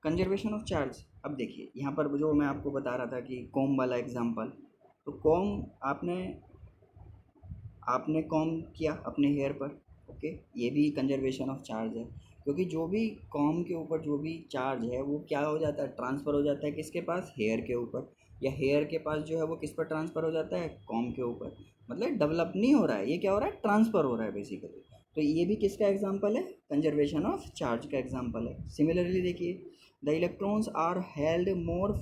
कंजर्वेशन ऑफ चार्ज, अब देखिए यहाँ पर जो मैं आपको बता रहा था कि कॉम वाला एग्जांपल, तो कॉम आपने आपने कॉम किया अपने हेयर पर। ओके, ये भी कंजर्वेशन ऑफ चार्ज है, क्योंकि जो भी कॉम के ऊपर जो भी चार्ज है वो क्या हो जाता है? ट्रांसफ़र हो जाता है किसके पास? हेयर के ऊपर। या हेयर के पास जो है वो किस पर ट्रांसफ़र हो जाता है? कॉम के ऊपर। मतलब डेवलप नहीं हो रहा है, ये क्या हो रहा है? ट्रांसफ़र हो रहा है बेसिकली। तो ये भी किसका एग्जाम्पल है? कंजर्वेशन ऑफ चार्ज का एग्जाम्पल है। सिमिलरली देखिए, the electrons are held more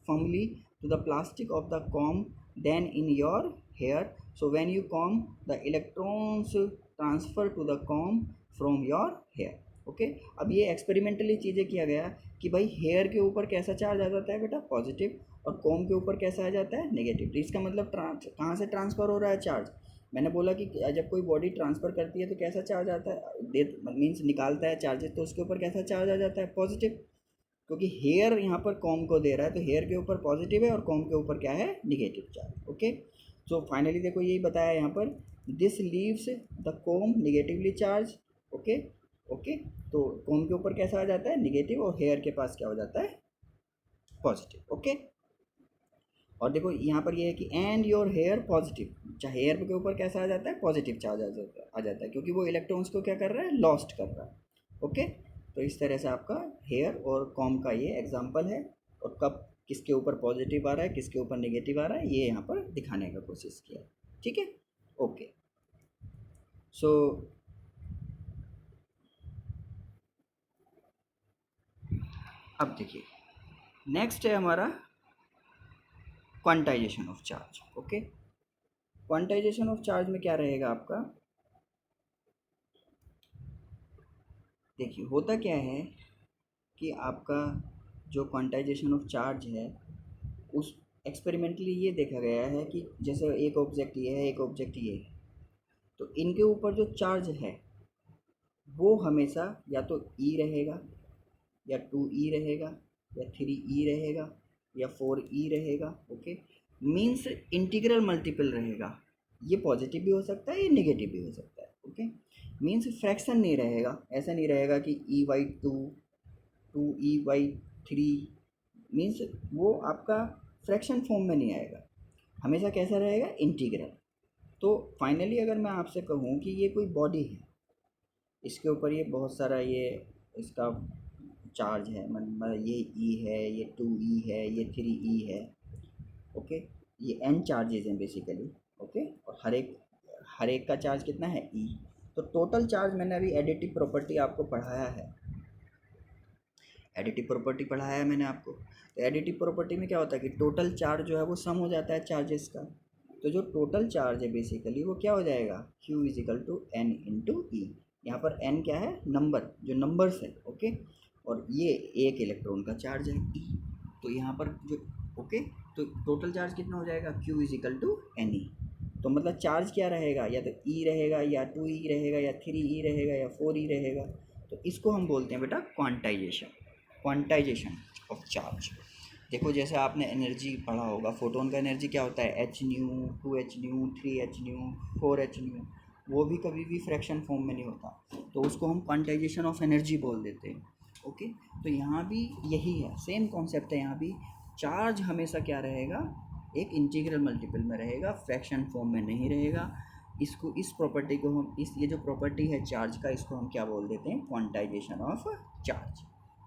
firmly to the plastic of the comb than in your hair. So when you comb, the electrons transfer to the comb from your hair. Okay, अब ये experimentally चीज़ें किया गया कि भाई hair के ऊपर कैसा चार्ज आ जाता है बेटा? पॉजिटिव। और कॉम के ऊपर कैसा आ जाता है? नेगेटिव। तो इसका मतलब कहाँ से ट्रांसफ़र हो रहा है चार्ज? मैंने बोला कि जब कोई बॉडी ट्रांसफ़र करती है तो कैसा चार्ज आता है? दे मीन्स निकालता है चार्जेस, तो उसके ऊपर कैसा चार्ज आ जाता है? पॉजिटिव। क्योंकि हेयर यहाँ पर कॉम को दे रहा है, तो हेयर के ऊपर पॉजिटिव है और कॉम के ऊपर क्या है? Negative charge. Okay, so finally देखो यही बताया यहाँ पर, this leaves the com negatively charge. Okay, okay, तो कॉम के ऊपर कैसा आ जाता है? निगेटिव, और हेयर के पास क्या हो जाता है? पॉजिटिव। ओके, और देखो यहाँ पर ये है कि एंड योर हेयर पॉजिटिव, चाहे हेयर के ऊपर कैसा आ जाता है? पॉजिटिव चार्ज आ जाता है, क्योंकि वो इलेक्ट्रॉन्स को क्या कर रहा है? लॉस्ट कर रहा है। ओके, तो इस तरह से आपका हेयर और कॉम का ये एग्जांपल है, और कब किसके ऊपर पॉजिटिव आ रहा है, किसके ऊपर नेगेटिव आ रहा है, ये यहाँ पर दिखाने का कोशिश किया। ठीक है, ओके, सो अब देखिए नेक्स्ट है हमारा quantization of charge. Okay, quantization of charge में क्या रहेगा आपका? देखिए होता क्या है कि आपका जो क्वांटाइजेशन ऑफ चार्ज है, उस एक्सपेरिमेंटली ये देखा गया है कि जैसे एक ऑब्जेक्ट ये है, एक ऑब्जेक्ट ये है, तो इनके ऊपर जो चार्ज है वो हमेशा या तो ई रहेगा, या 2e रहेगा, या 3e रहेगा, या 4e रहेगा। ओके, मीन्स इंटीग्रल मल्टीपल रहेगा। ये पॉजिटिव भी हो सकता है, ये नेगेटिव भी हो सकता है। ओके, मीन्स फ्रैक्शन नहीं रहेगा। ऐसा नहीं रहेगा कि e/2 2e/3, मीन्स वो आपका फ्रैक्शन फॉर्म में नहीं आएगा, हमेशा कैसा रहेगा? इंटीग्रल। तो फाइनली अगर मैं आपसे कहूँ कि ये कोई बॉडी है, इसके ऊपर ये बहुत सारा ये इसका चार्ज है, मतलब ये ई है, ये 2e है, ये 3e है। ओके, ये n चार्जेज हैं बेसिकली। ओके, और हर एक का चार्ज कितना है? ई। तो टोटल चार्ज मैंने अभी एडिटिव प्रॉपर्टी आपको पढ़ाया है, एडिटिव प्रॉपर्टी पढ़ाया है मैंने आपको। तो एडिटिव प्रॉपर्टी में क्या होता है कि टोटल चार्ज जो है वो सम हो जाता है चार्जेस का। तो जो टोटल चार्ज है बेसिकली वो क्या हो जाएगा? Q is equal to n into e. यहाँ पर n क्या है? नंबर, जो नंबर्स है। ओके, और ये एक इलेक्ट्रॉन का चार्ज है ई। तो यहाँ पर जो ओके, तो टोटल चार्ज कितना हो जाएगा? Q is equal to N E. तो मतलब चार्ज क्या रहेगा? या तो ई रहेगा, या 2e रहेगा, या 3e रहेगा, या 4e रहेगा। तो इसको हम बोलते हैं बेटा क्वांटाइजेशन, क्वांटाइजेशन ऑफ चार्ज। देखो जैसे आपने एनर्जी पढ़ा होगा, फोटोन का एनर्जी क्या होता है? h new, 2h new, 3h new, 4h new. वो भी कभी भी फ्रैक्शन फॉर्म में नहीं होता, तो उसको हम क्वांटाइजेशन ऑफ एनर्जी बोल देते हैं। ओके, तो यहाँ भी यही है, सेम कॉन्सेप्ट है। यहाँ भी चार्ज हमेशा क्या रहेगा? एक इंटीग्रल मल्टीपल में रहेगा, फ्रैक्शन फॉर्म में नहीं रहेगा। इसको, इस प्रॉपर्टी को हम, इस ये जो प्रॉपर्टी है चार्ज का, इसको हम क्या बोल देते हैं? Quantization of charge.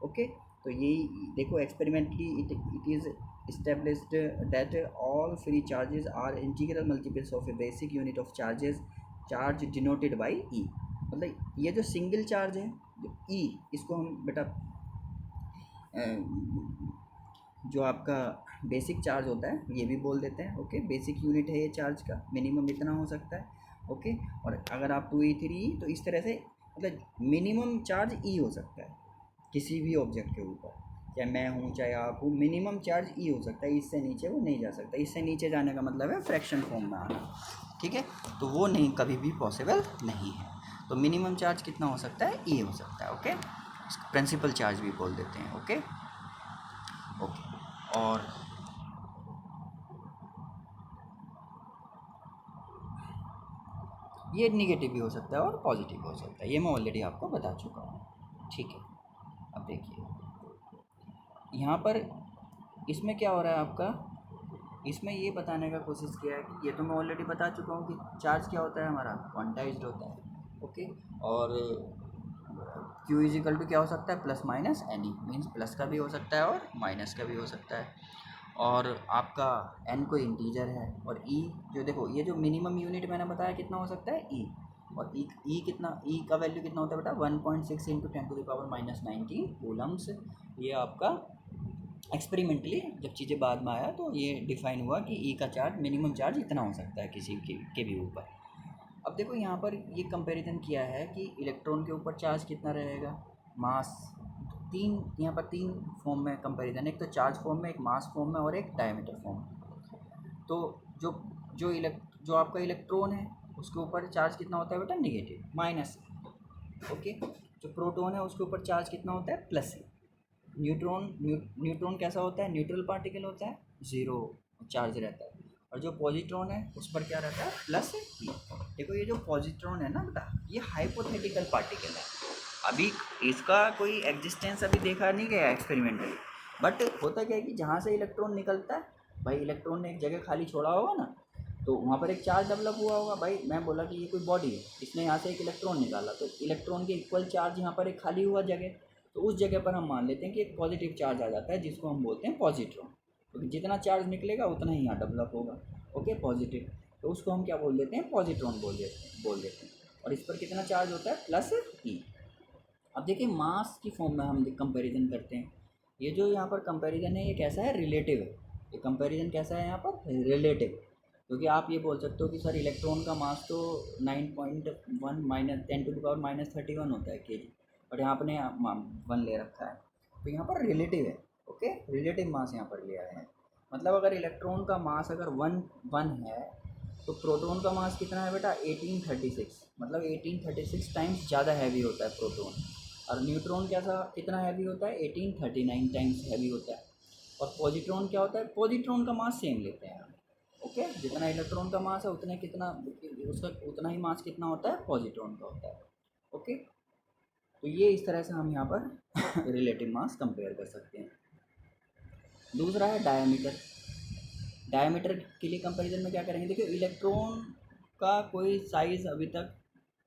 ओके, तो यही देखो experimentally it is established that all free charges are integral multiples of a basic unit of charges, charge denoted by e। मतलब ये जो सिंगल चार्ज है, जो e, इसको हम बेटा जो आपका बेसिक चार्ज होता है ये भी बोल देते हैं। ओके, बेसिक यूनिट है ये चार्ज का, मिनिमम इतना हो सकता है। ओके, और अगर आप 2e 3e, तो इस तरह से मतलब मिनिमम चार्ज e हो सकता है। किसी भी ऑब्जेक्ट के ऊपर, चाहे मैं हूँ चाहे आप हूँ, मिनिमम चार्ज ई हो सकता है, इससे नीचे वो नहीं जा सकता। इससे नीचे जाने का मतलब है फ्रैक्शन फॉर्म में आना, ठीक है, तो वो नहीं, कभी भी पॉसिबल नहीं है। तो मिनिमम चार्ज कितना हो सकता है, ई हो सकता है, ओके, प्रिंसिपल चार्ज भी बोल देते हैं, ओके ओके। और ये निगेटिव भी हो सकता है और पॉजिटिव हो सकता है, ये मैं ऑलरेडी आपको बता चुका हूँ, ठीक है। अब देखिए यहाँ पर इसमें क्या हो रहा है आपका, इसमें ये बताने का कोशिश किया है कि ये तो मैं ऑलरेडी बता चुका हूँ कि चार्ज क्या होता है हमारा, क्वांटाइज्ड होता है, ओके। और Q इजिकल टू क्या हो सकता है, plus minus any, means plus का भी हो सकता है और माइनस का भी हो सकता है। और आपका n कोई इंटीजर है, और e जो देखो ये जो मिनिमम यूनिट मैंने बताया कितना हो सकता है, e, और e कितना, e का वैल्यू कितना होता है बेटा, 1.6 इंटू 10⁻⁻19 कूलम्स। ये आपका एक्सपेरिमेंटली जब चीज़ें बाद में आया तो ये डिफाइन हुआ कि ई का चार्ज, मिनिमम चार्ज इतना हो सकता है किसी के भी ऊपर। अब देखो यहाँ पर ये कंपैरिजन किया है कि इलेक्ट्रॉन के ऊपर चार्ज कितना रहेगा, मास, तीन, यहाँ पर तीन फॉर्म में कंपैरिजन, एक तो चार्ज फॉर्म में, एक मास फॉर्म में और एक डायमीटर फॉर्म में। तो जो जो आपका इलेक्ट्रॉन है उसके ऊपर चार्ज कितना होता है बेटा, निगेटिव, माइनस, ओके। जो प्रोटॉन है उसके ऊपर चार्ज कितना होता है, प्लस है। न्यूट्रॉन कैसा होता है, न्यूट्रल पार्टिकल होता है, ज़ीरो चार्ज रहता है। और जो पॉजिट्रॉन है उस पर क्या रहता है, प्लस ई। देखो ये जो पॉजिट्रॉन है ना बेटा, ये हाइपोथेटिकल पार्टिकल है, अभी इसका कोई एग्जिस्टेंस अभी देखा नहीं गया एक्सपेरिमेंटली, बट होता क्या है कि जहाँ से इलेक्ट्रॉन निकलता है, भाई इलेक्ट्रॉन ने एक जगह खाली छोड़ा होगा ना, तो वहाँ पर एक चार्ज डेवलप हुआ होगा। भाई मैं बोला कि ये कोई बॉडी है, इसने यहाँ से एक इलेक्ट्रॉन निकाला, तो इलेक्ट्रॉन के इक्वल चार्ज यहाँ पर एक खाली हुआ जगह, तो उस जगह पर हम मान लेते हैं कि एक पॉजिटिव चार्ज आ जाता है, जिसको हम बोलते हैं पॉजिट्रॉन, क्योंकि जितना चार्ज निकलेगा उतना ही यहाँ डेवलप होगा, ओके, पॉजिटिव। तो उसको हम क्या बोल देते हैं, पॉजिट्रॉन बोल देते हैं। और इस पर कितना चार्ज होता है, प्लस ई। अब देखिए मास की फॉर्म में हम कंपैरिजन करते हैं। ये जो यहाँ पर कंपैरिजन है ये कैसा है, रिलेटिव है। ये कंपैरिजन कैसा है यहाँ पर, रिलेटिव, क्योंकि आप ये बोल सकते हो कि सर इलेक्ट्रॉन का मास तो 9.1 माइनस 10⁻31 होता है केजी, और यहाँ आपने 1 ले रखा है, तो यहाँ पर रिलेटिव है, ओके, रिलेटिव मास यहाँ पर लिया है। मतलब अगर इलेक्ट्रॉन का मास अगर 1 है, तो प्रोटॉन का मास कितना है बेटा, 1836, मतलब 1836 टाइम्स ज़्यादा हैवी होता है प्रोटॉन। और न्यूट्रॉन कैसा, कितना हैवी होता है, 1839 टाइम्स हैवी होता है। और पॉजिट्रॉन क्या होता है, पॉजिट्रॉन का मास सेम लेते हैं हम, ओके, जितना इलेक्ट्रॉन का मास है उतने कितना उसका उतना ही मास कितना होता है, पॉजिट्रॉन का होता है, ओके। तो ये इस तरह से हम यहाँ पर रिलेटिव मास कंपेयर कर सकते हैं। दूसरा है डायमीटर। डायमीटर के लिए कंपैरिजन में क्या करेंगे, देखिए इलेक्ट्रॉन का कोई साइज़ अभी तक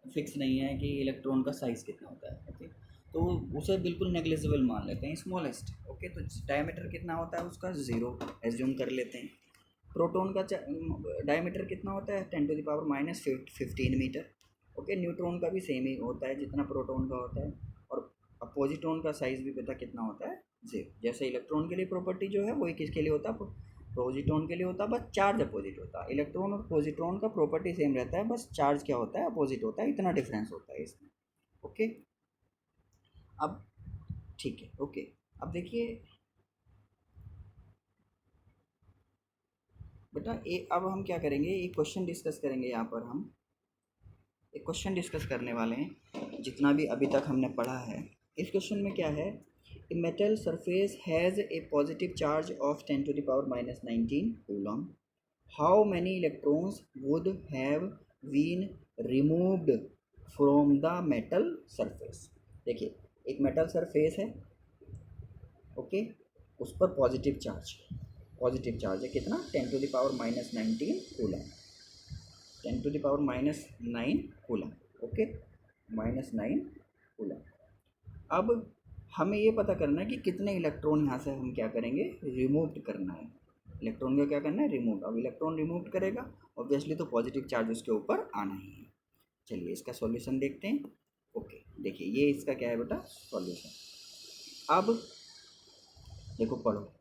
फिक्स नहीं है कि इलेक्ट्रॉन का साइज़ कितना होता है, ओके, तो उसे बिल्कुल नेग्लिजिबल मान लेते हैं, स्मॉलेस्ट, ओके। तो डायमीटर कितना होता है उसका, ज़ीरो एज्यूम कर लेते हैं। प्रोटॉन का डायमीटर कितना होता है, 10⁻−15 मीटर, ओके। न्यूट्रॉन का भी सेम ही होता है जितना प्रोटॉन का होता है। और पॉजिट्रॉन का साइज़ भी पता कितना होता है, ज़ीरो। जैसे इलेक्ट्रॉन के लिए प्रॉपर्टी जो है वही किसके लिए होता है, पॉजिट्रॉन के लिए होता है, बस चार्ज अपोजिट होता है। इलेक्ट्रॉन और पॉजिट्रॉन का प्रॉपर्टी सेम रहता है, बस चार्ज क्या होता है, अपोजिट होता है, इतना डिफरेंस होता है इसमें, ओके। अब ठीक है, ओके। अब देखिए बेटा, अब हम क्या करेंगे, एक क्वेश्चन डिस्कस करेंगे यहाँ पर, हम एक क्वेश्चन डिस्कस करने वाले हैं जितना भी अभी तक हमने पढ़ा है। इस क्वेश्चन में क्या है, a metal surface has a positive charge of 10⁻⁻19 coulomb, how many electrons would have been removed from the metal surface. देखिए एक मेटल सरफेस है, ओके, उस पर पॉजिटिव चार्ज है कितना, 10⁻⁻19 कूलम, 10⁻⁹ कूलम, ओके, -9 कूलम। अब हमें ये पता करना है कि कितने इलेक्ट्रॉन यहाँ से हम क्या करेंगे, रिमूव करना है। इलेक्ट्रॉन का क्या करना है, रिमूव। अब इलेक्ट्रॉन रिमूव करेगा ऑब्वियसली, तो पॉजिटिव चार्ज उसके ऊपर आना ही है। चलिए इसका सॉल्यूशन देखते हैं, ओके। देखिए ये इसका क्या है बेटा, सॉल्यूशन। अब देखो पढ़ो,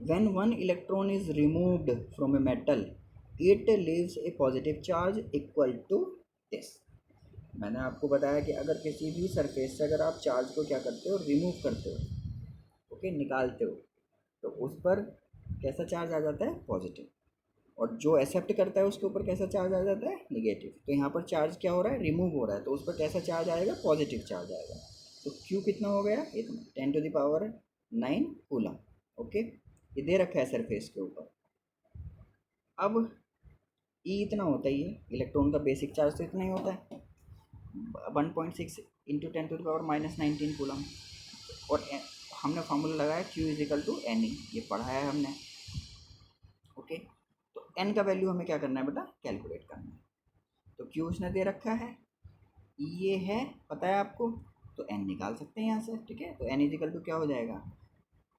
when one electron is removed from a metal it leaves a positive charge equal to this। मैंने आपको बताया कि अगर किसी भी सरफेस से अगर आप चार्ज को क्या करते हो, रिमूव करते हो, ओके, निकालते हो, तो उस पर कैसा चार्ज आ जाता है, पॉजिटिव, और जो एक्सेप्ट करता है उसके ऊपर कैसा चार्ज आ जाता है, निगेटिव। तो यहाँ पर चार्ज क्या हो रहा है, रिमूव हो रहा है, तो उस पर कैसा चार्ज आएगा, पॉजिटिव चार्ज आएगा। तो क्यू कितना हो गया, इतना 10⁹9 कूलम। ओके, ये दे रखा है सरफेस के ऊपर। अब ई इतना होता ही है, इलेक्ट्रॉन का बेसिक चार्ज तो इतना ही होता है, 1.6 इंटू 10⁻−19 कूलम। और हमने फार्मूला लगाया Q=NE, ये पढ़ा है हमने। ओके, तो n का वैल्यू हमें क्या करना है बेटा, कैलकुलेट करना है। तो Q उसने दे रखा है, ये है पता है आपको, तो n निकाल सकते हैं यहाँ से। ठीक है, तो n क्या हो जाएगा,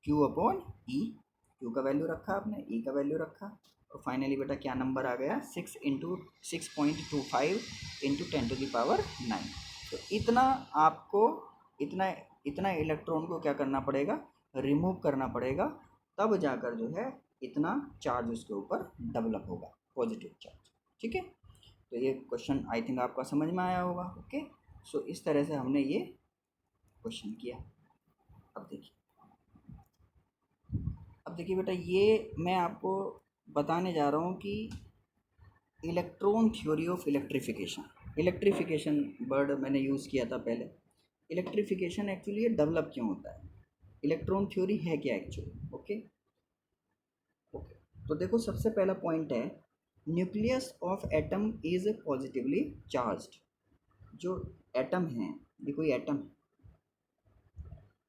Q/E। Q का वैल्यू रखा आपने, E का वैल्यू रखा, और फाइनली बेटा क्या नंबर आ गया, 6.25 इंटू 10⁹9। तो इतना आपको, इतना इतना इलेक्ट्रॉन को क्या करना पड़ेगा, रिमूव करना पड़ेगा, तब जाकर जो है इतना चार्ज उसके ऊपर डेवलप होगा, पॉजिटिव चार्ज। ठीक है, तो ये क्वेश्चन आई थिंक आपका समझ में आया होगा। ओके, सो इस तरह से हमने ये क्वेश्चन किया। अब देखिए बेटा, ये मैं आपको बताने जा रहा हूँ कि electron theory of electrification. Electrification word मैंने यूज़ किया था पहले। इलेक्ट्रिफिकेशन एक्चुअली ये डेवलप क्यों होता है, इलेक्ट्रॉन थ्योरी है क्या एक्चुअली। ओके ओके, तो देखो सबसे पहला पॉइंट है, nucleus of atom is positively charged. जो एटम है, ये कोई एटम है,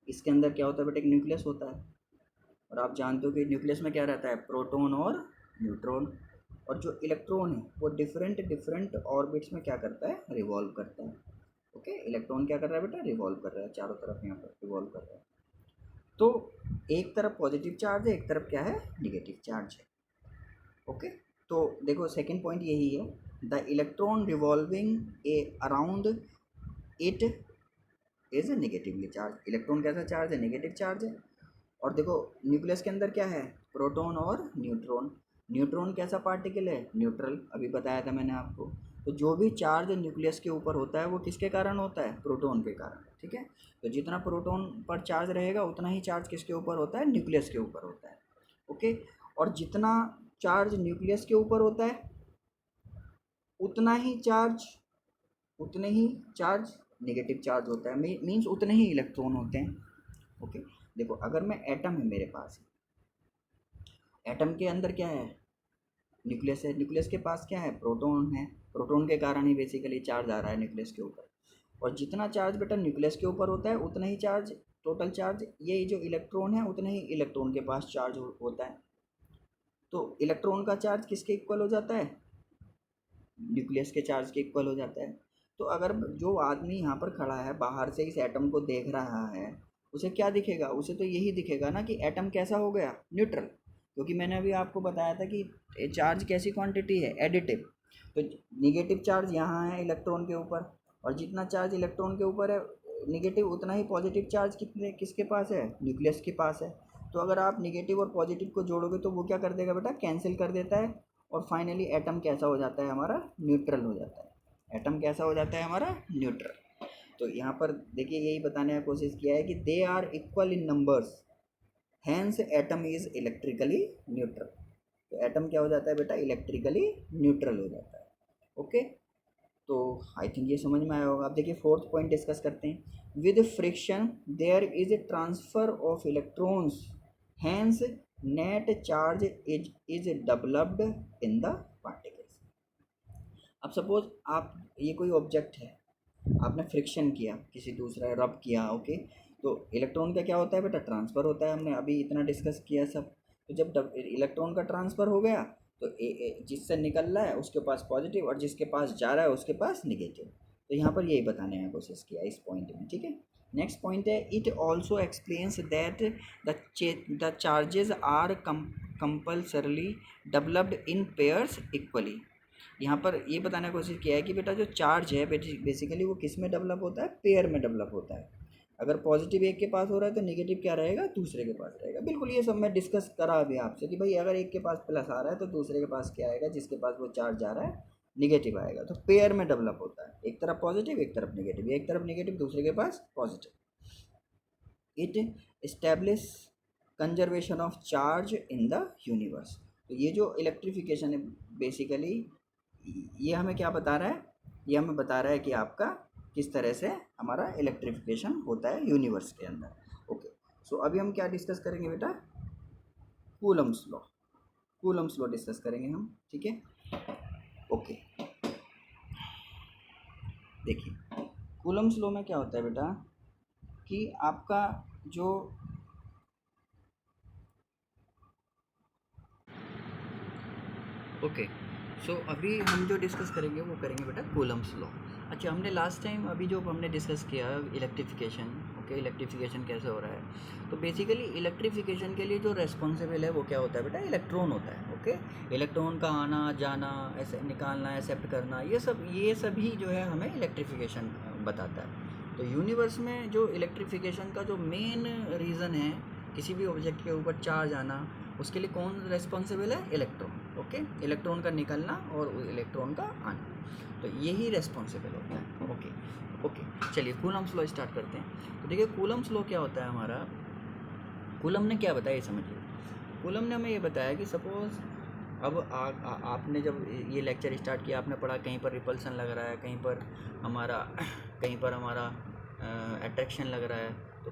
इसके अंदर क्या होता है बेटा, एक न्यूक्लियस होता है, और आप जानते हो कि न्यूक्लियस में क्या रहता है, प्रोटॉन और न्यूट्रॉन। और जो इलेक्ट्रॉन है वो डिफरेंट डिफरेंट ऑर्बिट्स में क्या करता है, रिवॉल्व करता है। ओके, इलेक्ट्रॉन क्या कर रहा है बेटा, रिवॉल्व कर रहा है चारों तरफ, यहाँ पर रिवॉल्व कर रहा है। तो एक तरफ पॉजिटिव चार्ज है, एक तरफ क्या है, निगेटिव चार्ज है। ओके, तो देखो सेकेंड पॉइंट यही है, the electron revolving A around it is negatively charge. Electron कैसा चार्ज है, नेगेटिव चार्ज है। और देखो न्यूक्लियस के अंदर क्या है, प्रोटॉन और न्यूट्रॉन। न्यूट्रॉन कैसा पार्टिकल है, न्यूट्रल, अभी बताया था मैंने आपको। तो जो भी चार्ज न्यूक्लियस के ऊपर होता है वो किसके कारण होता है, प्रोटॉन के कारण। ठीक है, तो जितना प्रोटॉन पर चार्ज रहेगा उतना ही चार्ज किसके ऊपर होता है, न्यूक्लियस के ऊपर होता है। ओके, और जितना चार्ज न्यूक्लियस के ऊपर होता है उतना ही चार्ज, उतने ही चार्ज नेगेटिव चार्ज होता है, मीन्स उतने ही इलेक्ट्रॉन होते हैं। ओके, देखो अगर मैं एटम है मेरे पास, एटम के अंदर क्या है, न्यूक्लियस है, न्यूक्लियस के पास क्या है, प्रोटॉन है, प्रोटॉन के कारण ही बेसिकली चार्ज आ रहा है न्यूक्लियस के ऊपर। और जितना चार्ज बेटा न्यूक्लियस के ऊपर होता है उतना ही चार्ज, टोटल चार्ज, ये जो इलेक्ट्रॉन है उतने ही इलेक्ट्रॉन के पास चार्ज होता है। तो इलेक्ट्रॉन का चार्ज किसके इक्वल हो जाता है, न्यूक्लियस के चार्ज के इक्वल हो जाता है। तो अगर जो आदमी यहाँ पर खड़ा है बाहर से इस एटम को देख रहा है, उसे क्या दिखेगा, उसे तो यही दिखेगा ना कि एटम कैसा हो गया, न्यूट्रल। क्योंकि मैंने अभी आपको बताया था कि चार्ज कैसी क्वांटिटी है, एडिटिव। तो निगेटिव चार्ज यहाँ है इलेक्ट्रॉन के ऊपर, और जितना चार्ज इलेक्ट्रॉन के ऊपर है निगेटिव, उतना ही पॉजिटिव चार्ज किसके पास है, न्यूक्लियस के पास है। तो अगर आप निगेटिव और पॉजिटिव को जोड़ोगे तो वो क्या कर देगा बेटा, कैंसिल कर देता है, और फाइनली एटम कैसा हो जाता है हमारा, न्यूट्रल हो जाता है। एटम कैसा हो जाता है हमारा, न्यूट्रल। तो यहाँ पर देखिए यही बताने की कोशिश किया है कि they are equal in numbers, hence atom is electrically neutral. तो एटम क्या हो जाता है बेटा, इलेक्ट्रिकली न्यूट्रल हो जाता है। ओके, तो आई थिंक ये समझ में आया होगा। अब देखिए फोर्थ पॉइंट डिस्कस करते हैं, with friction there is a transfer of electrons, hence net charge is developed in the particles. अब सपोज आप, ये कोई ऑब्जेक्ट है, आपने फ्रिक्शन किया, किसी दूसरा रब किया, ओके, तो इलेक्ट्रॉन का क्या होता है बेटा, ट्रांसफ़र होता है, हमने अभी इतना डिस्कस किया सब। तो जब इलेक्ट्रॉन का ट्रांसफ़र हो गया तो जिससे निकल रहा है उसके पास पॉजिटिव, और जिसके पास जा रहा है उसके पास निगेटिव। तो यहाँ पर यही बताने की कोशिश किया इस पॉइंट में। ठीक है, नेक्स्ट पॉइंट है, it also explains that the charges are compulsorily developed in pairs equally. यहाँ पर ये बताने की कोशिश किया है कि बेटा जो चार्ज है बेसिकली वो किस में डेवलप होता है, पेयर में डेवलप होता है। अगर पॉजिटिव एक के पास हो रहा है तो नेगेटिव क्या रहेगा, दूसरे के पास रहेगा। बिल्कुल ये सब मैं डिस्कस करा अभी आपसे कि भाई अगर एक के पास प्लस आ रहा है तो दूसरे के पास क्या आएगा, जिसके पास वो चार्ज जा रहा है निगेटिव आएगा, तो पेयर में डेवलप होता है, एक तरफ पॉजिटिव एक तरफ निगेटिव, एक तरफ निगेटिव दूसरे के पास positive. It establish conservation of charge in the universe. तो ये जो इलेक्ट्रिफिकेशन है बेसिकली ये हमें क्या बता रहा है, ये हमें बता रहा है कि आपका किस तरह से हमारा इलेक्ट्रिफिकेशन होता है यूनिवर्स के अंदर। ओके, सो अभी हम क्या डिस्कस करेंगे बेटा, Coulomb's law, Coulomb's law discuss करेंगे हम, ठीक है। ओके, देखिए कूलम्स लॉ में क्या होता है बेटा कि आपका जो ओके सो अभी हम जो डिस्कस करेंगे वो करेंगे बेटा कूलम्स लॉ। अच्छा, हमने लास्ट टाइम अभी जो हमने डिस्कस किया इलेक्ट्रिफिकेशन, ओके इलेक्ट्रिफिकेशन कैसे हो रहा है, तो बेसिकली इलेक्ट्रिफिकेशन के लिए जो रेस्पॉन्सिबल है वो क्या होता है बेटा, इलेक्ट्रॉन होता है। ओके, इलेक्ट्रॉन का आना जाना, ऐसे निकालना, एक्सेप्ट करना, ये सभी जो है हमें इलेक्ट्रिफिकेशन बताता है। तो यूनिवर्स में जो इलेक्ट्रिफिकेशन का जो मेन रीज़न है किसी भी ऑब्जेक्ट के ऊपर चार्ज आना, उसके लिए कौन रेस्पॉन्सिबल है, इलेक्ट्रॉन। ओके, इलेक्ट्रॉन का निकलना और इलेक्ट्रॉन का आना, तो यही रेस्पॉन्सिबल होता है। ओके ओके, चलिए कूलम्स लॉ स्टार्ट करते हैं। तो देखिए कूलम्स लॉ क्या होता है हमारा, कूलम ने क्या बताया ये समझिए। कूलम ने हमें ये बताया कि सपोज़ अब आपने जब ये लेक्चर स्टार्ट किया आपने पढ़ा कहीं पर रिपल्सन लग रहा है, कहीं पर हमारा अट्रैक्शन लग रहा है, तो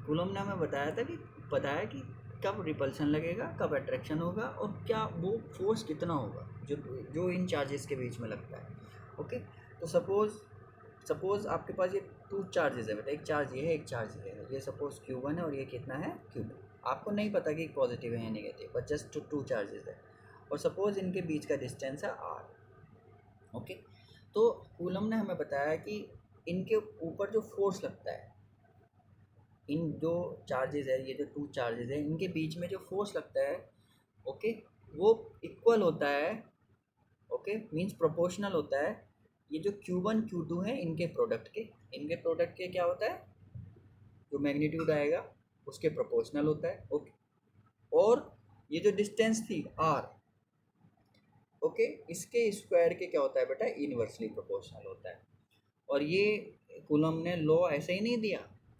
कूलम ने हमें बताया कि कब रिपल्सन लगेगा, कब अट्रैक्शन होगा और क्या वो फोर्स कितना होगा जो जो इन चार्जेस के बीच में लगता है। ओके, तो सपोज़ आपके पास ये टू चार्जेस है बेटा, एक चार्ज ये है एक चार्ज ये है, ये सपोज़ Q1 है और ये कितना है Q2। आपको नहीं पता कि पॉजिटिव है या negative, but just two charges है और सपोज़ इनके बीच का डिस्टेंस है r। ओके, तो कूलम ने हमें बताया कि इनके ऊपर जो फोर्स लगता है, इन जो चार्जेस है, ये जो टू चार्जेस है इनके बीच में जो फोर्स लगता है, ओके, वो इक्वल होता है। ओके, मींस प्रोपोर्शनल होता है। ये जो Q1 Q2 है इनके प्रोडक्ट के क्या होता है, जो मैग्नीट्यूड आएगा उसके प्रोपोर्शनल होता है। ओके, और ये जो डिस्टेंस थी r, ओके, इसके स्क्वायर के क्या होता है बेटा, इनवर्सली प्रोपोर्शनल होता है। और ये कूलम ने लॉ ऐसे ही नहीं दिया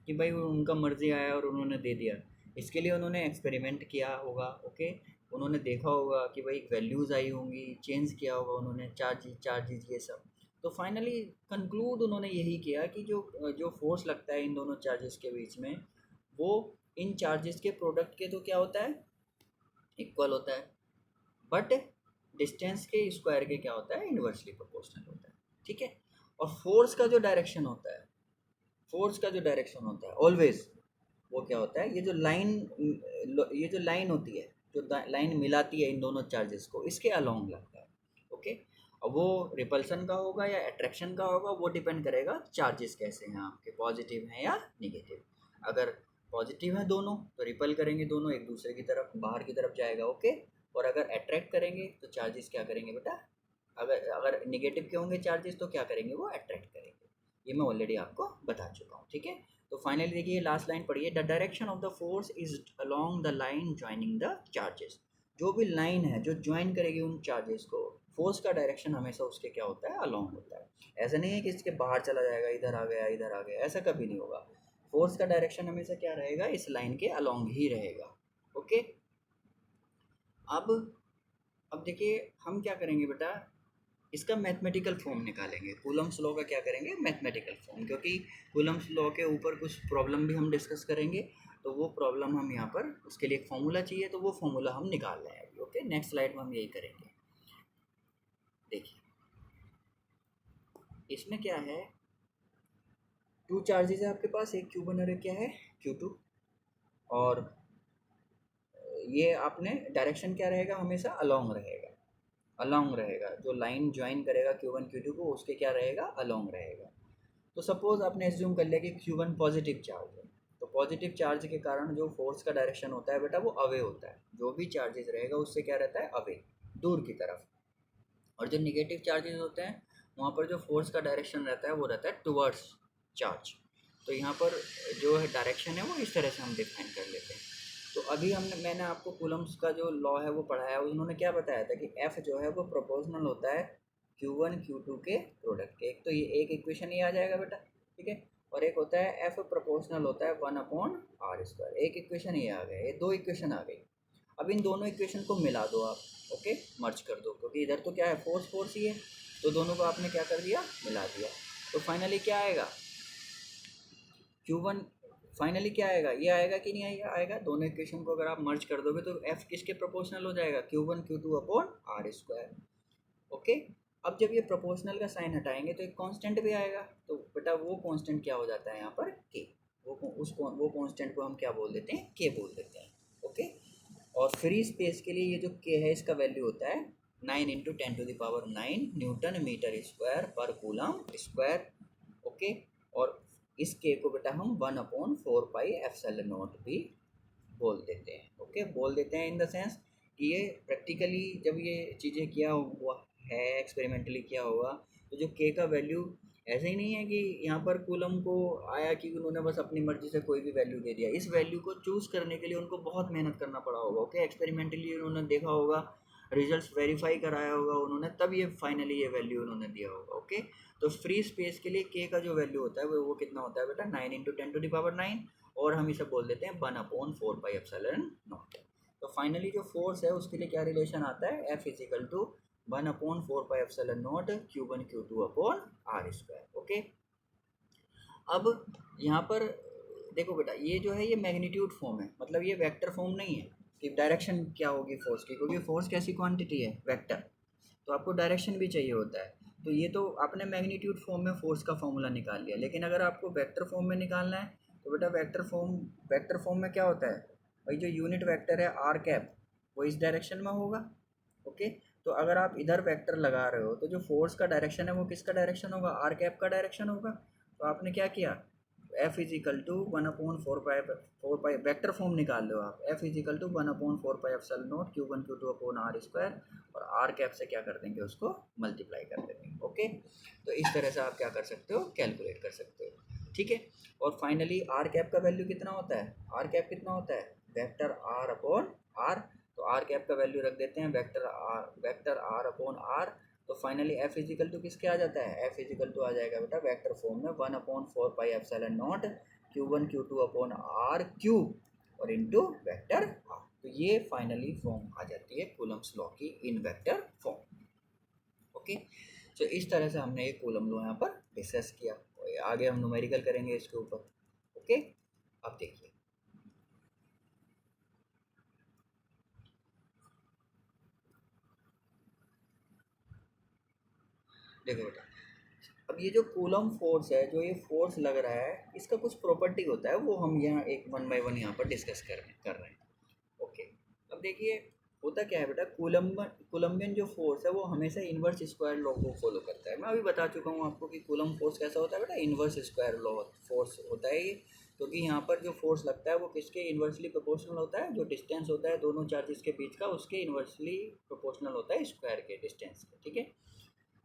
कि भाई वो उनका मर्जी आया और उन्होंने दे दिया, इसके लिए उन्होंने एक्सपेरिमेंट किया होगा। ओके, उन्होंने देखा होगा कि भाई वैल्यूज़ आई होंगी, चेंज किया होगा उन्होंने चार्जेस ये सब, तो फाइनली कंक्लूड उन्होंने यही किया कि जो जो फोर्स लगता है इन दोनों चार्जेस के बीच में वो इन चार्जेस के प्रोडक्ट के तो क्या होता है, इक्वल होता है, बट डिस्टेंस के स्क्वायर के क्या होता है, इन्वर्सली प्रोपोर्शनल होता है। ठीक है, और फोर्स का जो डायरेक्शन होता है ऑलवेज वो क्या होता है, ये जो लाइन होती है, जो लाइन मिलाती है इन दोनों चार्जेस को, इसके अलोंग लगता है। ओके, अब वो रिपल्सन का होगा या अट्रैक्शन का होगा वो डिपेंड करेगा चार्जेस कैसे हैं आपके, पॉजिटिव हैं या निगेटिव। अगर पॉजिटिव है दोनों तो रिपल करेंगे दोनों एक दूसरे की तरफ, बाहर की तरफ जाएगा। ओके, और अगर अट्रैक्ट करेंगे तो चार्जेस क्या करेंगे बेटा, अगर अगर निगेटिव के होंगे चार्जेस तो क्या करेंगे, वो अट्रैक्ट करेंगे। ये मैं ऑलरेडी आपको बता चुका हूँ। ठीक है, तो फाइनली देखिए लास्ट लाइन पढ़िए, the direction of the force is along the line joining the charges. जो भी लाइन है जो ज्वाइन करेगी उन चार्जेस को, फोर्स का डायरेक्शन हमेशा उसके क्या होता है, अलोंग होता है। ऐसा नहीं है कि इसके बाहर चला जाएगा, इधर आ गया, ऐसा कभी नहीं होगा। फोर्स का डायरेक्शन हमेशा क्या रहेगा, इस लाइन के अलोंग ही रहेगा। ओके, अब अब देखिए हम क्या करेंगे बेटा, इसका मैथमेटिकल फॉर्म निकालेंगे। कूलम्स लॉ का क्या करेंगे, मैथमेटिकल फॉर्म, क्योंकि कूलम्स लॉ के ऊपर कुछ प्रॉब्लम भी हम डिस्कस करेंगे, तो वो प्रॉब्लम हम यहाँ पर उसके लिए एक फॉर्मूला चाहिए, तो वो फॉर्मूला हम निकाल रहे हैं अभी। ओके, नेक्स्ट स्लाइड में हम यही करेंगे। देखिए इसमें क्या है, टू चार्जेस है आपके पास, एक Q1 और एक क्या है Q2, और ये आपने डायरेक्शन क्या रहेगा, हमेशा अलोंग रहेगा। जो लाइन ज्वाइन करेगा Q1 Q2 को उसके क्या रहेगा, अलोंग रहेगा। तो सपोज आपने एज्यूम कर लिया कि Q1 पॉजिटिव चार्ज है, तो पॉजिटिव चार्ज के कारण जो फोर्स का डायरेक्शन होता है बेटा वो अवे होता है, जो भी चार्जेस रहेगा उससे क्या रहता है, अवे, दूर की तरफ। और जो निगेटिव चार्जेस होते हैं वहाँ पर जो फोर्स का डायरेक्शन रहता है वो रहता है टुवर्ड्स चार्ज। तो यहाँ पर जो है डायरेक्शन है वो इस तरह से हम डिफाइन कर लेते हैं। तो अभी मैंने आपको कूलम्स का जो लॉ है वो पढ़ाया, उन्होंने क्या बताया था कि F जो है वो प्रोपोर्शनल होता है Q1 Q2 के प्रोडक्ट के। एक तो ये एक इक्वेशन ये आ जाएगा बेटा, ठीक है। और एक होता है F प्रोपोर्शनल होता है 1/r²। एक इक्वेशन ये आ गया, ये दो इक्वेशन आ गई। अब इन दोनों इक्वेशन को मिला दो आप, ओके, मर्ज कर दो, क्योंकि इधर तो क्या है, फोर्स फोर्स ही है, तो दोनों को आपने क्या कर दिया, मिला दिया। तो फाइनली क्या आएगा, Q1 फाइनली क्या आएगा, ये आएगा कि नहीं आएगा। दोनों इक्वेशन को अगर आप मर्ज कर दोगे तो F किसके प्रोपोर्शनल हो जाएगा, Q1 Q2/r²। ओके। अब जब ये प्रोपोर्शनल का साइन हटाएंगे तो एक कांस्टेंट भी आएगा, तो बेटा वो कांस्टेंट क्या हो जाता है यहाँ पर, के। वो कांस्टेंट को हम क्या बोल देते हैं, के बोल देते हैं। ओके। और फ्री स्पेस के लिए ये जो के है इसका वैल्यू होता है 9 × 10⁹ न्यूटन मीटर स्क्वायर पर कूलम स्क्वायर। ओके। और इस के को बेटा हम 1/4πε0 भी बोल देते हैं। ओके, बोल देते हैं इन द सेंस कि ये प्रैक्टिकली जब ये चीज़ें किया हुआ है, एक्सपेरिमेंटली किया होगा, तो जो के का वैल्यू ऐसे ही नहीं है कि यहाँ पर कूलम को आया कि उन्होंने बस अपनी मर्जी से कोई भी वैल्यू दे दिया। इस वैल्यू को चूज़ करने के लिए उनको बहुत मेहनत करना पड़ा होगा। ओके, एक्सपेरिमेंटली उन्होंने देखा होगा, रिजल्ट्स वेरीफाई कराया होगा उन्होंने, तब ये फाइनली ये वैल्यू उन्होंने दिया होगा। ओके, तो फ्री स्पेस के लिए के का जो वैल्यू होता है वो कितना होता है बेटा, 9 × 10⁹, और हम इसे बोल देते हैं 1/4πε0। तो फाइनली जो फोर्स है उसके लिए क्या रिलेशन आता है, F = 1/4πε0 Q1 Q2/r²। ओके। अब यहाँ पर देखो बेटा, ये जो है ये मैग्नीट्यूड फॉर्म है, मतलब ये वेक्टर फॉर्म नहीं है कि डायरेक्शन क्या होगी फोर्स की, क्योंकि फोर्स कैसी क्वांटिटी है, वेक्टर, तो आपको डायरेक्शन भी चाहिए होता है। तो ये तो आपने मैग्नीट्यूड फॉर्म में फोर्स का फॉर्मूला निकाल लिया, लेकिन अगर आपको वेक्टर फॉर्म में निकालना है तो बेटा वेक्टर फॉर्म में क्या होता है भाई, जो यूनिट वेक्टर है आर कैप वो इस डायरेक्शन में होगा। ओके, तो अगर आप इधर वेक्टर लगा रहे हो तो जो फोर्स का डायरेक्शन है वो किसका डायरेक्शन होगा, आर कैप का डायरेक्शन होगा। तो आपने क्या किया, F = 1/4π वेक्टर फॉर्म निकाल लो आप, F = 1/4πε0 Q1 Q2/r², और आर कैप से क्या कर देंगे, उसको मल्टीप्लाई कर देंगे। ओके, तो इस तरह से आप क्या कर सकते हो, कैलकुलेट कर सकते हो। ठीक है। और फाइनली आर कैप का वैल्यू कितना होता है, आर कैप कितना होता है, वेक्टर r/r। तो आर कैप का वैल्यू रख देते हैं वेक्टर r/r। तो फाइनली F = किसके आ जाता है, F = आ जाएगा बेटा वेक्टर फॉर्म में 1/4πε0 Q1 Q2/r³ और इंटू वेक्टर r। तो ये फाइनली फॉर्म आ जाती है कूलम्स लॉ की इन वेक्टर फॉर्म। ओके, तो इस तरह से हमने ये कूलम लॉ यहाँ पर डिस्कस किया, आगे हम न्यूमेरिकल करेंगे इसके ऊपर। ओके, अब देखिए, देखो बेटा, अब ये जो कूलम फोर्स है, जो ये फोर्स लग रहा है, इसका कुछ प्रॉपर्टी होता है, वो हम यहाँ एक 1 बाय 1 यहाँ पर डिस्कस कर रहे हैं। ओके, अब देखिए होता क्या है बेटा, कूलम्बियन जो फोर्स है वो हमेशा इन्वर्स स्क्वायर लॉ को फॉलो करता है। मैं अभी बता चुका हूँ आपको कि कूलम फोर्स कैसा होता है बेटा, इन्वर्स स्क्वायर लॉ फोर्स होता है ये, क्योंकि यहाँ पर जो फोर्स लगता है वो किसके इन्वर्सली प्रोपोर्शनल होता है, जो डिस्टेंस होता है दोनों चार्जेस के बीच का, उसके इन्वर्सली प्रोपोर्शनल होता है स्क्वायर के डिस्टेंस के। ठीक है,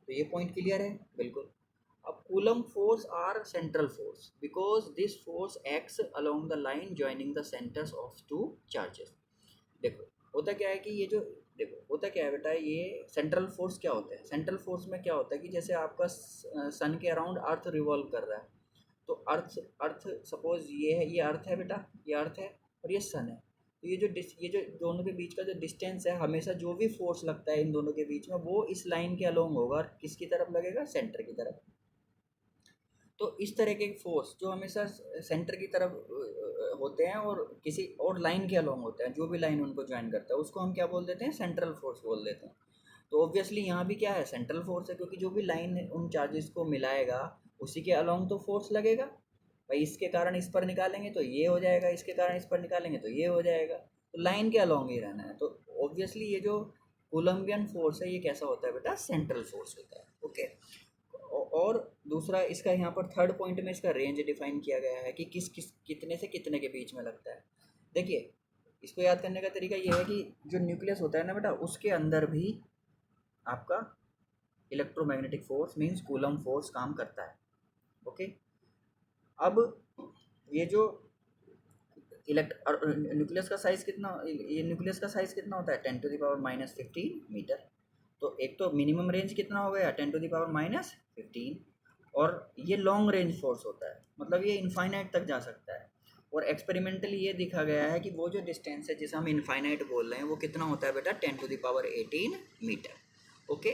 तो ये पॉइंट क्लियर है बिल्कुल। अब Coulomb force are central force because this force acts along the line joining the centres of two charges. देखो होता क्या है कि ये जो, देखो होता क्या है बेटा, ये सेंट्रल फोर्स क्या होता है, सेंट्रल फोर्स में क्या होता है कि जैसे आपका सन के अराउंड अर्थ रिवॉल्व कर रहा है, तो अर्थ सपोज ये है, ये अर्थ है बेटा, ये अर्थ है और ये सन है, तो ये जो दोनों के बीच का जो डिस्टेंस है, हमेशा जो भी फोर्स लगता है इन दोनों के बीच में वो इस लाइन के अलोंग होगा, और किसकी तरफ लगेगा, सेंटर की तरफ। तो इस तरह के फोर्स जो हमेशा सेंटर की तरफ होते हैं और किसी और लाइन के अलोंग होते हैं, जो भी लाइन उनको ज्वाइन करता है उसको हम क्या बोल देते हैं, सेंट्रल फोर्स बोल देते हैं। तो ऑब्वियसली यहाँ भी क्या है, सेंट्रल फोर्स है, क्योंकि जो भी लाइन उन चार्जेस को मिलाएगा उसी के अलोंग तो फोर्स लगेगा भाई। इसके कारण इस पर निकालेंगे तो ये हो जाएगा, इसके कारण इस पर निकालेंगे तो ये हो जाएगा, तो लाइन के अलोंग ही रहना है। तो ऑब्वियसली ये जो कोलम्बियन फोर्स है ये कैसा होता है बेटा, सेंट्रल फोर्स होता है। ओके, और दूसरा इसका यहाँ पर थर्ड पॉइंट में इसका रेंज डिफाइन किया गया है कि कितने से कितने के बीच में लगता है। देखिए इसको याद करने का तरीका ये है कि जो न्यूक्लियस होता है ना बेटा, उसके अंदर भी आपका electromagnetic force means coulomb force काम करता है। ओके, अब ये जो न्यूक्लियस का साइज़ कितना, ये न्यूक्लियस का साइज़ कितना होता है, 10⁻⁻15 मीटर। तो एक तो मिनिमम रेंज कितना हो गया 10⁻⁻15, और ये लॉन्ग रेंज फोर्स होता है, मतलब ये इनफाइनाइट तक जा सकता है। और एक्सपेरिमेंटली ये देखा गया है कि वो जो डिस्टेंस है जिसे हम इनफाइनाइट बोल रहे हैं वो कितना होता है बेटा 10⁻18 मीटर। ओके,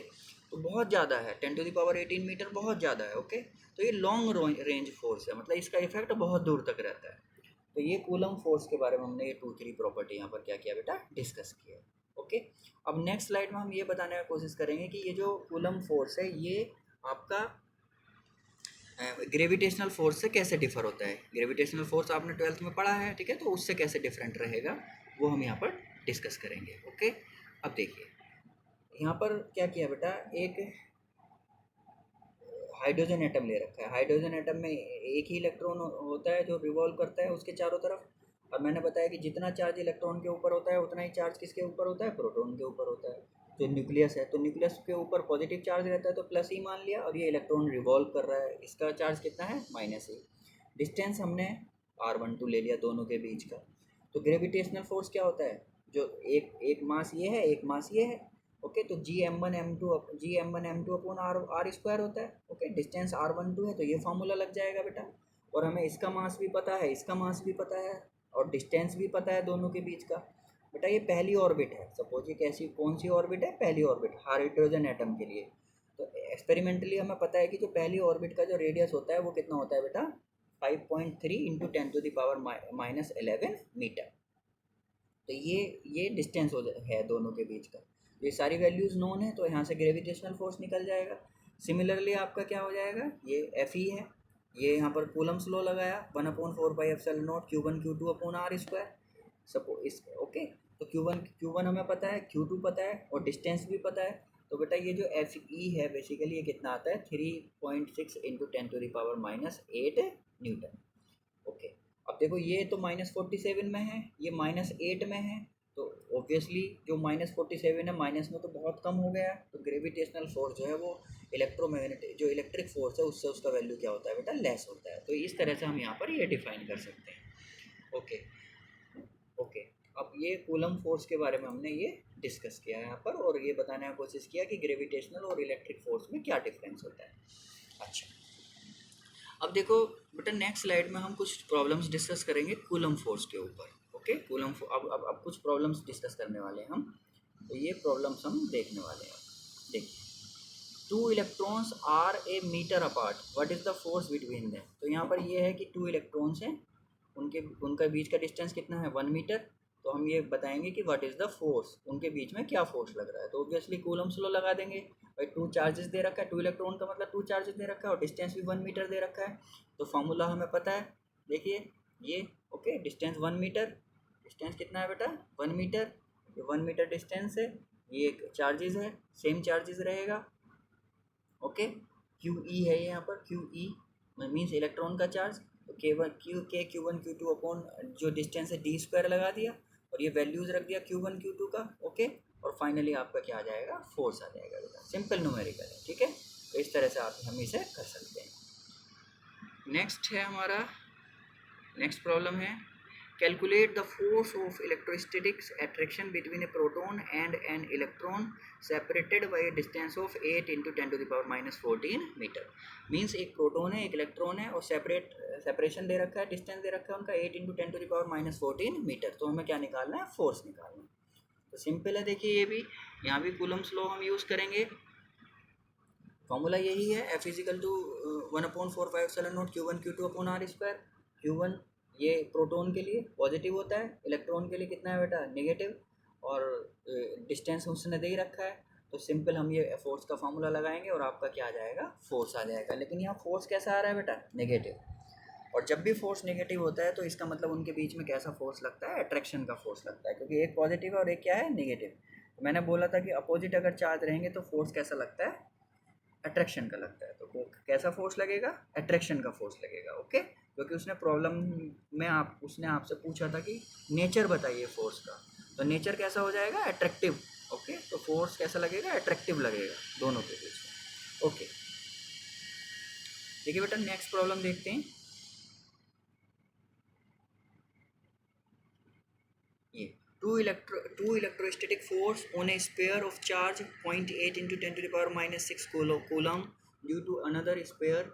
तो बहुत ज़्यादा है, 10⁻18 मीटर बहुत ज़्यादा है। ओके, तो ये लॉन्ग रेंज फोर्स है, मतलब इसका इफेक्ट बहुत दूर तक रहता है। तो ये कूलम फोर्स के बारे में हमने ये 2-3 प्रॉपर्टी यहाँ पर क्या किया बेटा डिस्कस किया। ओके, अब नेक्स्ट स्लाइड में हम ये बताने की कोशिश करेंगे कि ये जो कूलम फोर्स है ये आपका ग्रेविटेशनल फोर्स से कैसे डिफर होता है। ग्रेविटेशनल फोर्स आपने 12th में पढ़ा है, ठीक है, तो उससे कैसे डिफरेंट रहेगा वो हम यहाँ पर डिस्कस करेंगे। ओके, अब देखिए यहाँ पर क्या किया बेटा, एक हाइड्रोजन एटम ले रखा है। हाइड्रोजन एटम में एक ही इलेक्ट्रॉन होता है जो रिवॉल्व करता है उसके चारों तरफ, और मैंने बताया कि जितना चार्ज इलेक्ट्रॉन के ऊपर होता है उतना ही चार्ज किसके ऊपर होता है, प्रोटॉन के ऊपर होता है। जो न्यूक्लियस है तो न्यूक्लियस के ऊपर पॉजिटिव चार्ज रहता है तो प्लस ही मान लिया, और ये इलेक्ट्रॉन रिवॉल्व कर रहा है, इसका चार्ज कितना है -e। डिस्टेंस हमने r12 ले लिया दोनों के बीच का। तो ग्रेविटेशनल फोर्स क्या होता है, जो एक मास ये है एक मास ये है। ओके, तो G m1m2 upon are square होता है। ओके, डिस्टेंस r12 है तो ये फार्मूला लग जाएगा बेटा, और हमें इसका मास भी पता है इसका मास भी पता है और डिस्टेंस भी पता है दोनों के बीच का। बेटा ये पहली ऑर्बिट है, सपोज ये कैसी कौन सी ऑर्बिट है, पहली ऑर्बिट हाइड्रोजन एटम के लिए। तो एक्सपेरिमेंटली हमें पता है कि जो पहली ऑर्बिट का जो रेडियस होता है वो कितना होता है बेटा 5.3 इंटू 10⁻11 मीटर। तो ये डिस्टेंस है दोनों के बीच का। ये सारी वैल्यूज़ नोन है तो यहाँ से ग्रेविटेशनल फोर्स निकल जाएगा। सिमिलरली आपका क्या हो जाएगा, ये एफ ई है, ये यहाँ पर कूलम्स लॉ लगाया 1/4πε0 Q1 Q2/r²। सपो इस ओके, तो Q1 हमें पता है, Q2 पता है और डिस्टेंस भी पता है। तो बेटा ये जो एफ ई है बेसिकली ये कितना आता है 3.6 इंटू 10⁻8 न्यूटन। ओके, अब देखो ये तो -47 में है, ये -8 में है, तो ऑब्वियसली जो -47 है माइनस में तो बहुत कम हो गया। तो ग्रेविटेशनल फोर्स जो है वो इलेक्ट्रोमैग्नेटिक जो इलेक्ट्रिक फोर्स है उससे उसका वैल्यू क्या होता है बेटा लेस होता है। तो इस तरह से हम यहाँ पर ये डिफाइन कर सकते हैं। ओके ओके, अब ये कूलम फोर्स के बारे में हमने ये डिस्कस किया है यहाँ पर, और ये बताने की कोशिश किया कि ग्रेविटेशनल और इलेक्ट्रिक फोर्स में क्या डिफरेंस होता है। अच्छा, अब देखो बेटा नेक्स्ट स्लाइड में हम कुछ प्रॉब्लम्स डिस्कस करेंगे कूलम फोर्स के ऊपर। ओके, अब कुछ प्रॉब्लम्स डिस्कस करने वाले हैं हम, तो ये प्रॉब्लम्स हम देखने वाले हैं। देखिए, 2 electrons are a metre apart, what is the force between them. तो यहाँ पर ये है कि 2 इलेक्ट्रॉन्स हैं, उनका बीच का डिस्टेंस कितना है 1 मीटर। तो हम ये बताएंगे कि व्हाट इज़ द फोर्स, उनके बीच में क्या फोर्स लग रहा है। तो ऑब्वियसली कूलम्स लॉ लगा देंगे भाई, 2 चार्जेस दे रखा है, 2 इलेक्ट्रॉन का मतलब 2 चार्जेस दे रखा है और डिस्टेंस भी 1 मीटर दे रखा है। तो फॉर्मूला हमें पता है, देखिए ये ओके, डिस्टेंस 1 मीटर, डिस्टेंस कितना है बेटा 1 मीटर, ये 1 मीटर डिस्टेंस है, ये चार्जेस है सेम चार्जेस रहेगा। ओके, क्यू ई है यहाँ पर, क्यू ई मीन्स इलेक्ट्रॉन का चार्ज। तो Q1 Q2 अपॉन जो डिस्टेंस है d² लगा दिया और ये वैल्यूज़ रख दिया Q1 Q2 का। ओके, और फाइनली आपका क्या आ जाएगा फोर्स आ जाएगा बेटा, सिंपल न्यूमेरिकल है, ठीक है। तो इस तरह से हम इसे कर सकते हैं। नेक्स्ट है हमारा, नेक्स्ट प्रॉब्लम है calculate the force of electrostatics attraction between a proton and an electron separated by a distance of 8 into 10⁻14 metre. Means एक प्रोटॉन है एक इलेक्ट्रॉन है और सेपरेशन दे रखा है, डिस्टेंस दे रखा है उनका 8 इंटू 10⁻14 मीटर। तो हमें क्या निकालना है, फोर्स निकालना है। तो सिंपल है, देखिए ये भी यहाँ भी कूलम्स लॉ हम यूज़ करेंगे। फॉर्मूला यही है, F is equal to 1/4πε0 Q1 Q2/r²। Q1 ये प्रोटॉन के लिए पॉजिटिव होता है, इलेक्ट्रॉन के लिए कितना है बेटा नेगेटिव, और डिस्टेंस उसने दे ही रखा है। तो सिंपल हम ये फोर्स का फार्मूला लगाएंगे और आपका क्या आ जाएगा फोर्स आ जाएगा। लेकिन यहाँ फोर्स कैसा आ रहा है बेटा नेगेटिव, और जब भी फोर्स नेगेटिव होता है तो इसका मतलब उनके बीच में कैसा फोर्स लगता है, अट्रैक्शन का फोर्स लगता है, क्योंकि एक पॉजिटिव है और एक क्या है नेगेटिव। तो मैंने बोला था कि अपोजिट अगर चार्ज रहेंगे तो फोर्स कैसा लगता है, अट्रैक्शन का लगता है। तो कैसा फोर्स लगेगा, अट्रैक्शन का फोर्स लगेगा। ओके, क्योंकि उसने प्रॉब्लम में उसने आपसे पूछा था कि नेचर बताइए फोर्स का, तो नेचर कैसा हो जाएगा अट्रैक्टिव। ओके, तो फोर्स कैसा लगेगा, अट्रैक्टिव लगेगा दोनों के बीच में। ओके, देखिए बेटा नेक्स्ट प्रॉब्लम देखते हैं। ये two electrostatic force on a sphere of charge 0.8 into 10 to the power minus 6 coulomb due to another sphere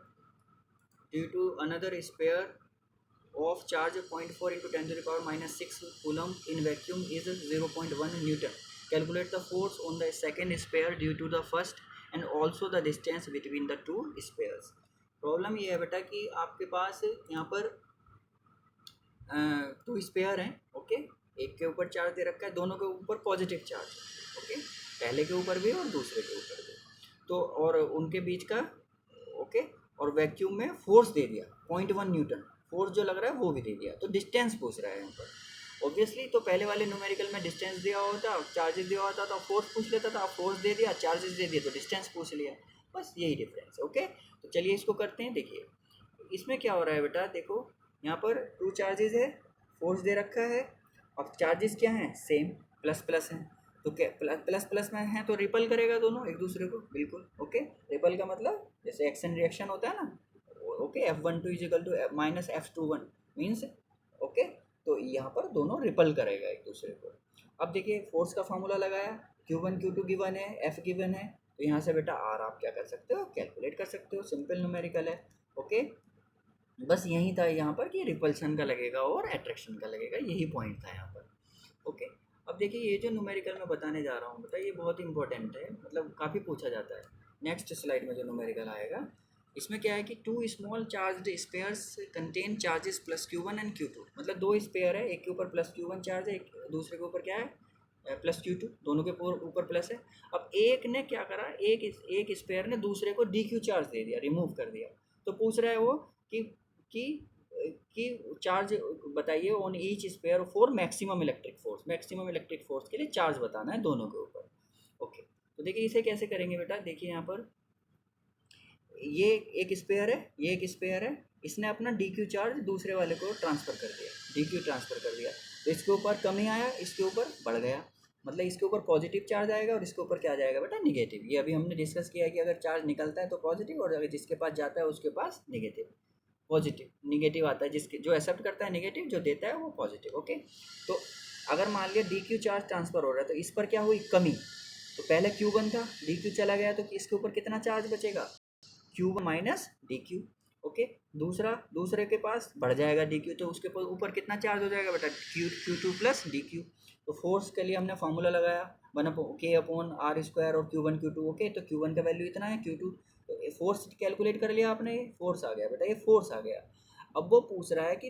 of charge 0.4 into 10 to the power minus 6 coulomb in vacuum is 0.1 Newton. Calculate the force on the second sphere due to the first and also the distance between the two spheres. Problem ये है बेटा कि आपके पास यहाँ पर to spare हैं, okay, एक के ऊपर चार्ज दे रखा है, दोनों के ऊपर पॉजिटिव चार्ज, ओके, पहले के ऊपर भी और दूसरे के ऊपर भी, तो और उनके बीच का, ओके, और वैक्यूम में फोर्स दे दिया 0.1 न्यूटन, फोर्स जो लग रहा है वो भी दे दिया, तो डिस्टेंस पूछ रहा है यहाँ पर। ऑब्वियसली तो पहले वाले न्यूमेरिकल में डिस्टेंस दिया होता, चार्जेस दिया होता तो फोर्स पूछ लेता था, फोर्स दे दिया, चार्जेस दे दिए तो डिस्टेंस पूछ लिया, बस यही डिफरेंस है, ओके। तो चलिए इसको करते हैं। देखिए इसमें क्या हो रहा है बेटा, देखो यहाँ पर टू चार्जेस है, फोर्स दे रखा है, अब चार्जेस क्या हैं, सेम, प्लस प्लस हैं, तो क्या प्लस प्लस में है तो रिपल करेगा दोनों एक दूसरे को, बिल्कुल, ओके। रिपल का मतलब जैसे एक्शन रिएक्शन होता है ना, okay, F12 is equal to minus F21 means, okay, तो यहाँ पर दोनों रिपल करेगा एक दूसरे को। अब देखिए फोर्स का फॉर्मूला लगाया, Q1 Q2 गिवन है, F गिवन है, तो यहाँ से बेटा R आप क्या कर सकते हो, कैलकुलेट कर सकते हो, सिंपल न्यूमेरिकल है, ओके। बस यही था यहाँ पर कि रिपल्शन का लगेगा और अट्रैक्शन का लगेगा, यही पॉइंट था यहाँ पर, ओके। अब देखिए ये जो न्यूमेरिकल मैं बताने जा रहा हूँ बेटा, ये बहुत इंपॉर्टेंट है, मतलब काफ़ी पूछा जाता है। नेक्स्ट स्लाइड में जो न्यूमेरिकल आएगा इसमें क्या है कि two small charged spheres contain charges plus Q1 and Q2, मतलब दो स्पेयर है, एक के ऊपर प्लस Q1 चार्ज है, एक दूसरे के ऊपर क्या है प्लस Q2, दोनों के ऊपर प्लस है। अब एक ने क्या करा, एक स्पेयर ने दूसरे को DQ चार्ज दे दिया, रिमूव कर दिया, तो पूछ रहा है वो कि कि चार्ज बताइए on each sphere for maximum electric force, maximum electric force के लिए चार्ज बताना है दोनों के ऊपर, ओके। तो देखिए इसे कैसे करेंगे बेटा, देखिए यहाँ पर ये एक स्पेयर है, ये एक स्पेयर है, इसने अपना DQ चार्ज दूसरे वाले को ट्रांसफ़र कर दिया, DQ ट्रांसफ़र कर दिया, तो इसके ऊपर कमी आया, इसके ऊपर बढ़ गया, मतलब इसके ऊपर पॉजिटिव चार्ज आएगा और इसके ऊपर क्या जाएगा बेटा, निगेटिव। ये अभी हमने डिस्कस किया है कि अगर चार्ज निकलता है तो पॉजिटिव, और अगर जिसके पास जाता है उसके पास निगेटिव, पॉजिटिव निगेटिव आता है, जिसके जो एक्सेप्ट करता है निगेटिव, जो देता है वो पॉजिटिव, ओके। तो अगर मान लिया DQ चार्ज ट्रांसफ़र हो रहा है तो इस पर क्या हुई, कमी, तो पहले Q1 था, DQ चला गया, तो इसके ऊपर कितना चार्ज बचेगा, Q1 माइनस DQ, ओके। दूसरे के पास बढ़ जाएगा DQ, तो उसके ऊपर कितना चार्ज हो जाएगा बेटा, Q2 प्लस DQ। तो फोर्स के लिए हमने फार्मूला लगाया 1K/R² और Q1 Q2, ओके। तो Q1 का वैल्यू इतना है, Q2, तो फोर्स कैलकुलेट कर लिया आपने, फोर्स आ गया बेटा, ये फोर्स आ गया। अब वो पूछ रहा है कि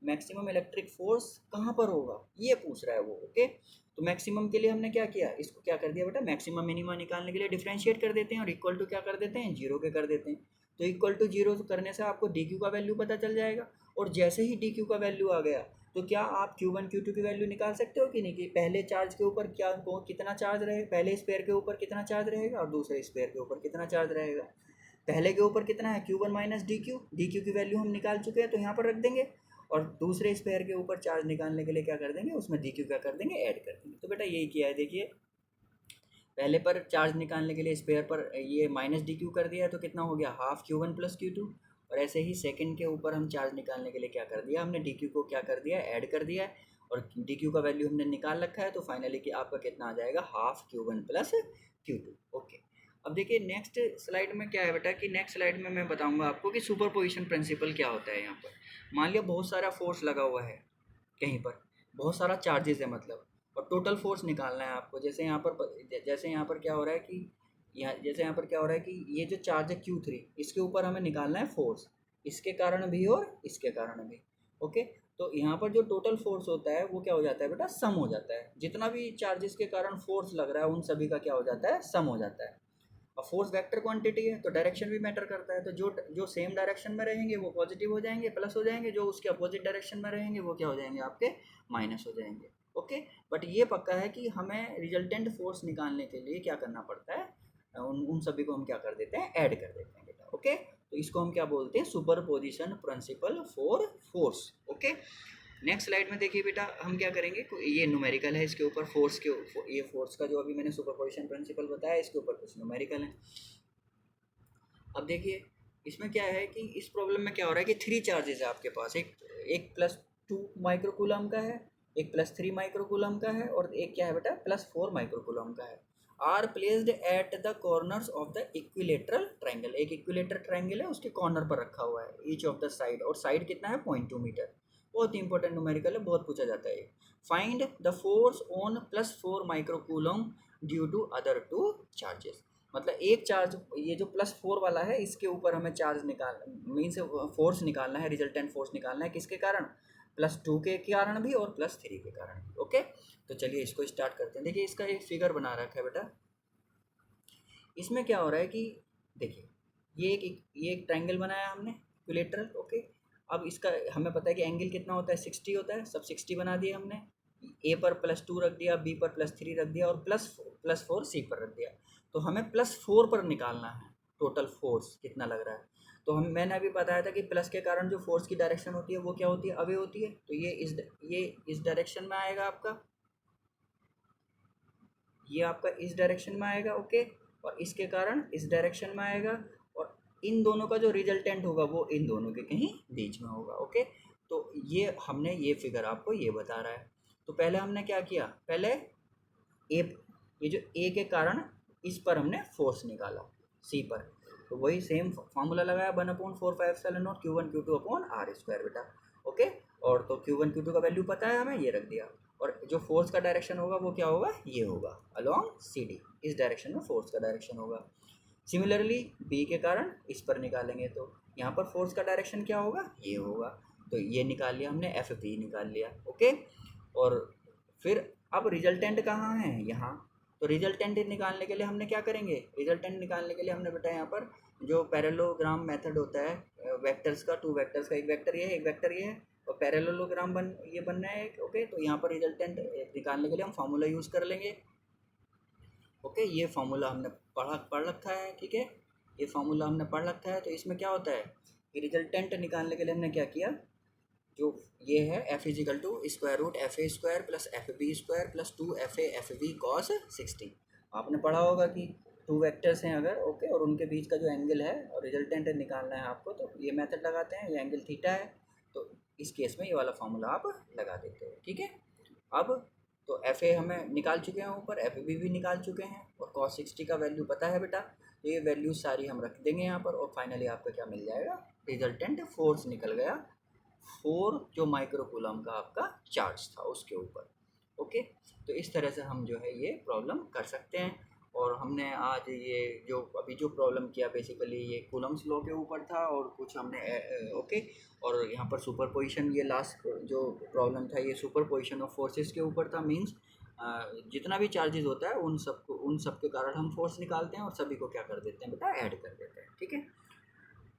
मैक्सिमम इलेक्ट्रिक फोर्स कहाँ पर होगा, ये पूछ रहा है वो, ओके। तो मैक्सिमम के लिए हमने क्या किया, इसको क्या कर दिया बेटा, मैक्सिमम मिनिमा निकालने के लिए डिफरेंशिएट कर देते हैं और इक्वल टू क्या कर देते हैं, जीरो के कर देते हैं। तो इक्वल टू जीरो करने से आपको DQ का वैल्यू पता चल जाएगा, और जैसे ही DQ का वैल्यू आ गया तो क्या आप Q1 Q2 की वैल्यू निकाल सकते हो कि नहीं, कि पहले चार्ज के ऊपर कितना चार्ज रहेगा, पहले स्पेयर के ऊपर कितना चार्ज रहेगा और दूसरे स्पेयर के ऊपर कितना चार्ज रहेगा। पहले के ऊपर कितना है, Q1 माइनस DQ की वैल्यू हम निकाल चुके हैं, तो यहाँ पर रख देंगे, और दूसरे स्पेयर के ऊपर चार्ज निकालने के लिए क्या कर देंगे, उसमें DQ क्या कर देंगे, ऐड कर देंगे। तो बेटा यही किया है, देखिए पहले पर चार्ज निकालने के लिए स्पेयर पर ये माइनस DQ कर दिया, तो कितना हो गया, हाफ Q1 प्लस Q2, और ऐसे ही सेकंड के ऊपर हम चार्ज निकालने के लिए क्या कर दिया, हमने DQ को क्या कर दिया, ऐड कर दिया है, और DQ का वैल्यू हमने निकाल रखा है, तो फाइनली कि आपका कितना आ जाएगा, half Q1 plus Q2, okay. अब देखिए नेक्स्ट स्लाइड में क्या है बेटा, कि नेक्स्ट स्लाइड में मैं बताऊंगा आपको कि सुपरपोजिशन प्रिंसिपल क्या होता है। यहाँ पर मान लिया बहुत सारा फोर्स लगा हुआ है कहीं पर, बहुत सारा चार्जेस है मतलब, और टोटल फोर्स निकालना है आपको। जैसे यहाँ पर क्या हो रहा है कि यहाँ पर क्या हो रहा है कि ये जो चार्ज है Q3, इसके ऊपर हमें निकालना है फोर्स, इसके कारण भी और इसके कारण भी, ओके। तो यहाँ पर जो टोटल फोर्स होता है वो क्या हो जाता है बेटा, सम हो जाता है, जितना भी चार्जेस के कारण फोर्स लग रहा है उन सभी का क्या हो जाता है, सम हो जाता है। और फोर्स वेक्टर क्वांटिटी है तो डायरेक्शन भी मैटर करता है, तो जो सेम डायरेक्शन में रहेंगे वो पॉजिटिव हो जाएंगे, प्लस हो जाएंगे, जो उसके अपोजिट डायरेक्शन में रहेंगे वो क्या हो जाएंगे, आपके माइनस हो जाएंगे, ओके। बट ये पक्का है कि हमें रिजल्टेंट फोर्स निकालने के लिए क्या करना पड़ता है, उन सभी को हम क्या कर देते हैं, ऐड कर देते हैं बेटा, ओके। तो इसको हम क्या बोलते हैं, superposition principle for force, okay. Next slide में देखिए बेटा हम क्या करेंगे, ये न्यूमेरिकल है, इसके ऊपर फोर्स के ये फोर्स का जो अभी मैंने सुपरपोजिशन प्रिंसिपल बताया, इसके ऊपर कुछ न्यूमेरिकल है। अब देखिए इसमें क्या है कि इस प्रॉब्लम में क्या हो रहा है कि 3 चार्जेस है आपके पास, एक +2 माइक्रोकूलम का है, एक +3 माइक्रोकूलम का है और एक क्या है बेटा +4 माइक्रोकूलम का है। Are placed at the corners of the equilateral triangle, एक इक्विलेटरल ट्राइंगल है उसके कॉर्नर पर रखा हुआ है, ईच ऑफ द साइड, और साइड कितना है 0.2 मीटर। बहुत इंपॉर्टेंट न्यूमेरिकल है, बहुत पूछा जाता है। Find the force on +4 microcoulomb due to other two charges, मतलब एक चार्ज ये जो +4 वाला है इसके ऊपर हमें चार्ज निकाल मीन्स फोर्स निकालना है, रिजल्टेंट फोर्स निकालना है किसके कारण, +2 के कारण भी और +3 के कारण भी। ओके, तो चलिए इसको स्टार्ट करते हैं। देखिए इसका एक फिगर बना रखा है बेटा, इसमें क्या हो रहा है कि देखिए ये एक ट्रायंगल बनाया हमने इक्विलेटरल। ओके, अब इसका हमें पता है कि एंगल कितना होता है 60 होता है, सब 60 बना दिया हमने, ए पर +2 रख दिया, बी पर +3 रख दिया और +4 सी पर रख दिया। तो हमें +4 पर निकालना है टोटल फोर्स कितना लग रहा है। तो हम मैंने अभी बताया था कि प्लस के कारण जो फोर्स की डायरेक्शन होती है वो क्या होती है, अवे होती है। तो ये इस डायरेक्शन में आएगा आपका, ये आपका इस डायरेक्शन में आएगा। ओके, और इसके कारण इस डायरेक्शन में आएगा, और इन दोनों का जो रिजल्टेंट होगा वो इन दोनों के कहीं बीच में होगा। ओके, तो ये हमने ये फिगर आपको ये बता रहा है। तो पहले हमने क्या किया, पहले ए, ये जो ए के कारण इस पर हमने फोर्स निकाला सी पर, तो वही सेम फार्मूला लगाया 1/4πε0 Q1 Q2 अपॉन R² बेटा। ओके, और तो Q1 Q2 का वैल्यू पता है हमें, ये रख दिया, और जो फोर्स का डायरेक्शन होगा वो क्या होगा, ये होगा अलोंग CD, इस डायरेक्शन में फोर्स का डायरेक्शन होगा। सिमिलरली बी के कारण इस पर निकालेंगे तो यहाँ पर फोर्स का डायरेक्शन क्या होगा, ये होगा। तो ये निकाल लिया हमने, FB निकाल लिया। ओके, और फिर अब रिजल्टेंट कहाँ है, यहाँ। तो रिजल्टेंट निकालने के लिए हमने क्या करेंगे, रिजल्टेंट निकालने के लिए हमने बेटा यहाँ पर जो पैरेललोग्राम मेथड होता है वेक्टर्स का, 2 वेक्टर्स का, एक वेक्टर ये है एक वेक्टर ये है, और पैरेललोग्राम ये बनना है। ओके, तो यहाँ पर रिजल्टेंट निकालने के लिए हम फार्मूला यूज़ कर लेंगे। ओके, ये फार्मूला हमने पढ़ रखा है, ठीक है, ये फार्मूला हमने पढ़ रखा है। तो इसमें क्या होता है कि रिजल्टेंट निकालने के लिए हमने क्या किया, जो ये है F √FA² + FB² + 2FA FB cos 60। आपने पढ़ा होगा कि 2 वेक्टर्स हैं अगर, ओके, और उनके बीच का जो एंगल है और रिजल्टेंट निकालना है आपको, तो ये मेथड लगाते हैं, ये एंगल थीटा है, तो इस केस में ये वाला फार्मूला आप लगा देते हो। ठीक है, अब तो FA हमें निकाल चुके हैं ऊपर, FB भी निकाल चुके हैं, और cos 60 का वैल्यू पता है बेटा, तो ये वैल्यू सारी हम रख देंगे यहाँ पर, और फाइनली आपका क्या मिल जाएगा, रिजल्टेंट फोर्स निकल गया 4 जो माइक्रोकूलम का आपका चार्ज था उसके ऊपर। ओके, तो इस तरह से हम जो है ये प्रॉब्लम कर सकते हैं। और हमने आज ये जो अभी जो प्रॉब्लम किया बेसिकली ये कूलम्स लॉ के ऊपर था, और कुछ हमने ओके, और यहाँ पर सुपरपोजिशन, ये लास्ट जो प्रॉब्लम था ये सुपरपोजिशन ऑफ फोर्सेस के ऊपर था। मींस जितना भी चार्जेस होता है उन सब के कारण हम फोर्स निकालते हैं और सभी को क्या कर देते हैं बेटा, ऐड कर देते हैं। ठीक है,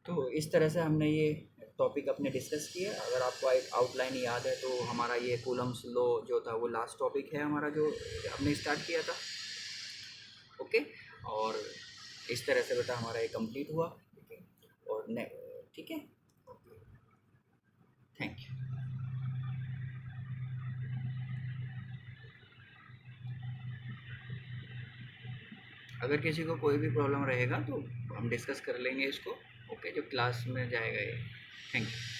तो इस तरह से हमने ये टॉपिक अपने डिस्कस किए। अगर आपको एक आउटलाइन याद है तो हमारा ये कूलम्स लॉ जो था वो लास्ट टॉपिक है हमारा जो हमने स्टार्ट किया था। ओके, और इस तरह से बेटा हमारा ये कंप्लीट हुआ। ठीक है, और ठीक है, ओके, थैंक यू। अगर किसी को कोई भी प्रॉब्लम रहेगा तो हम डिस्कस कर लेंगे इसको, ओके, जो क्लास में जाएगा ये। Thank you.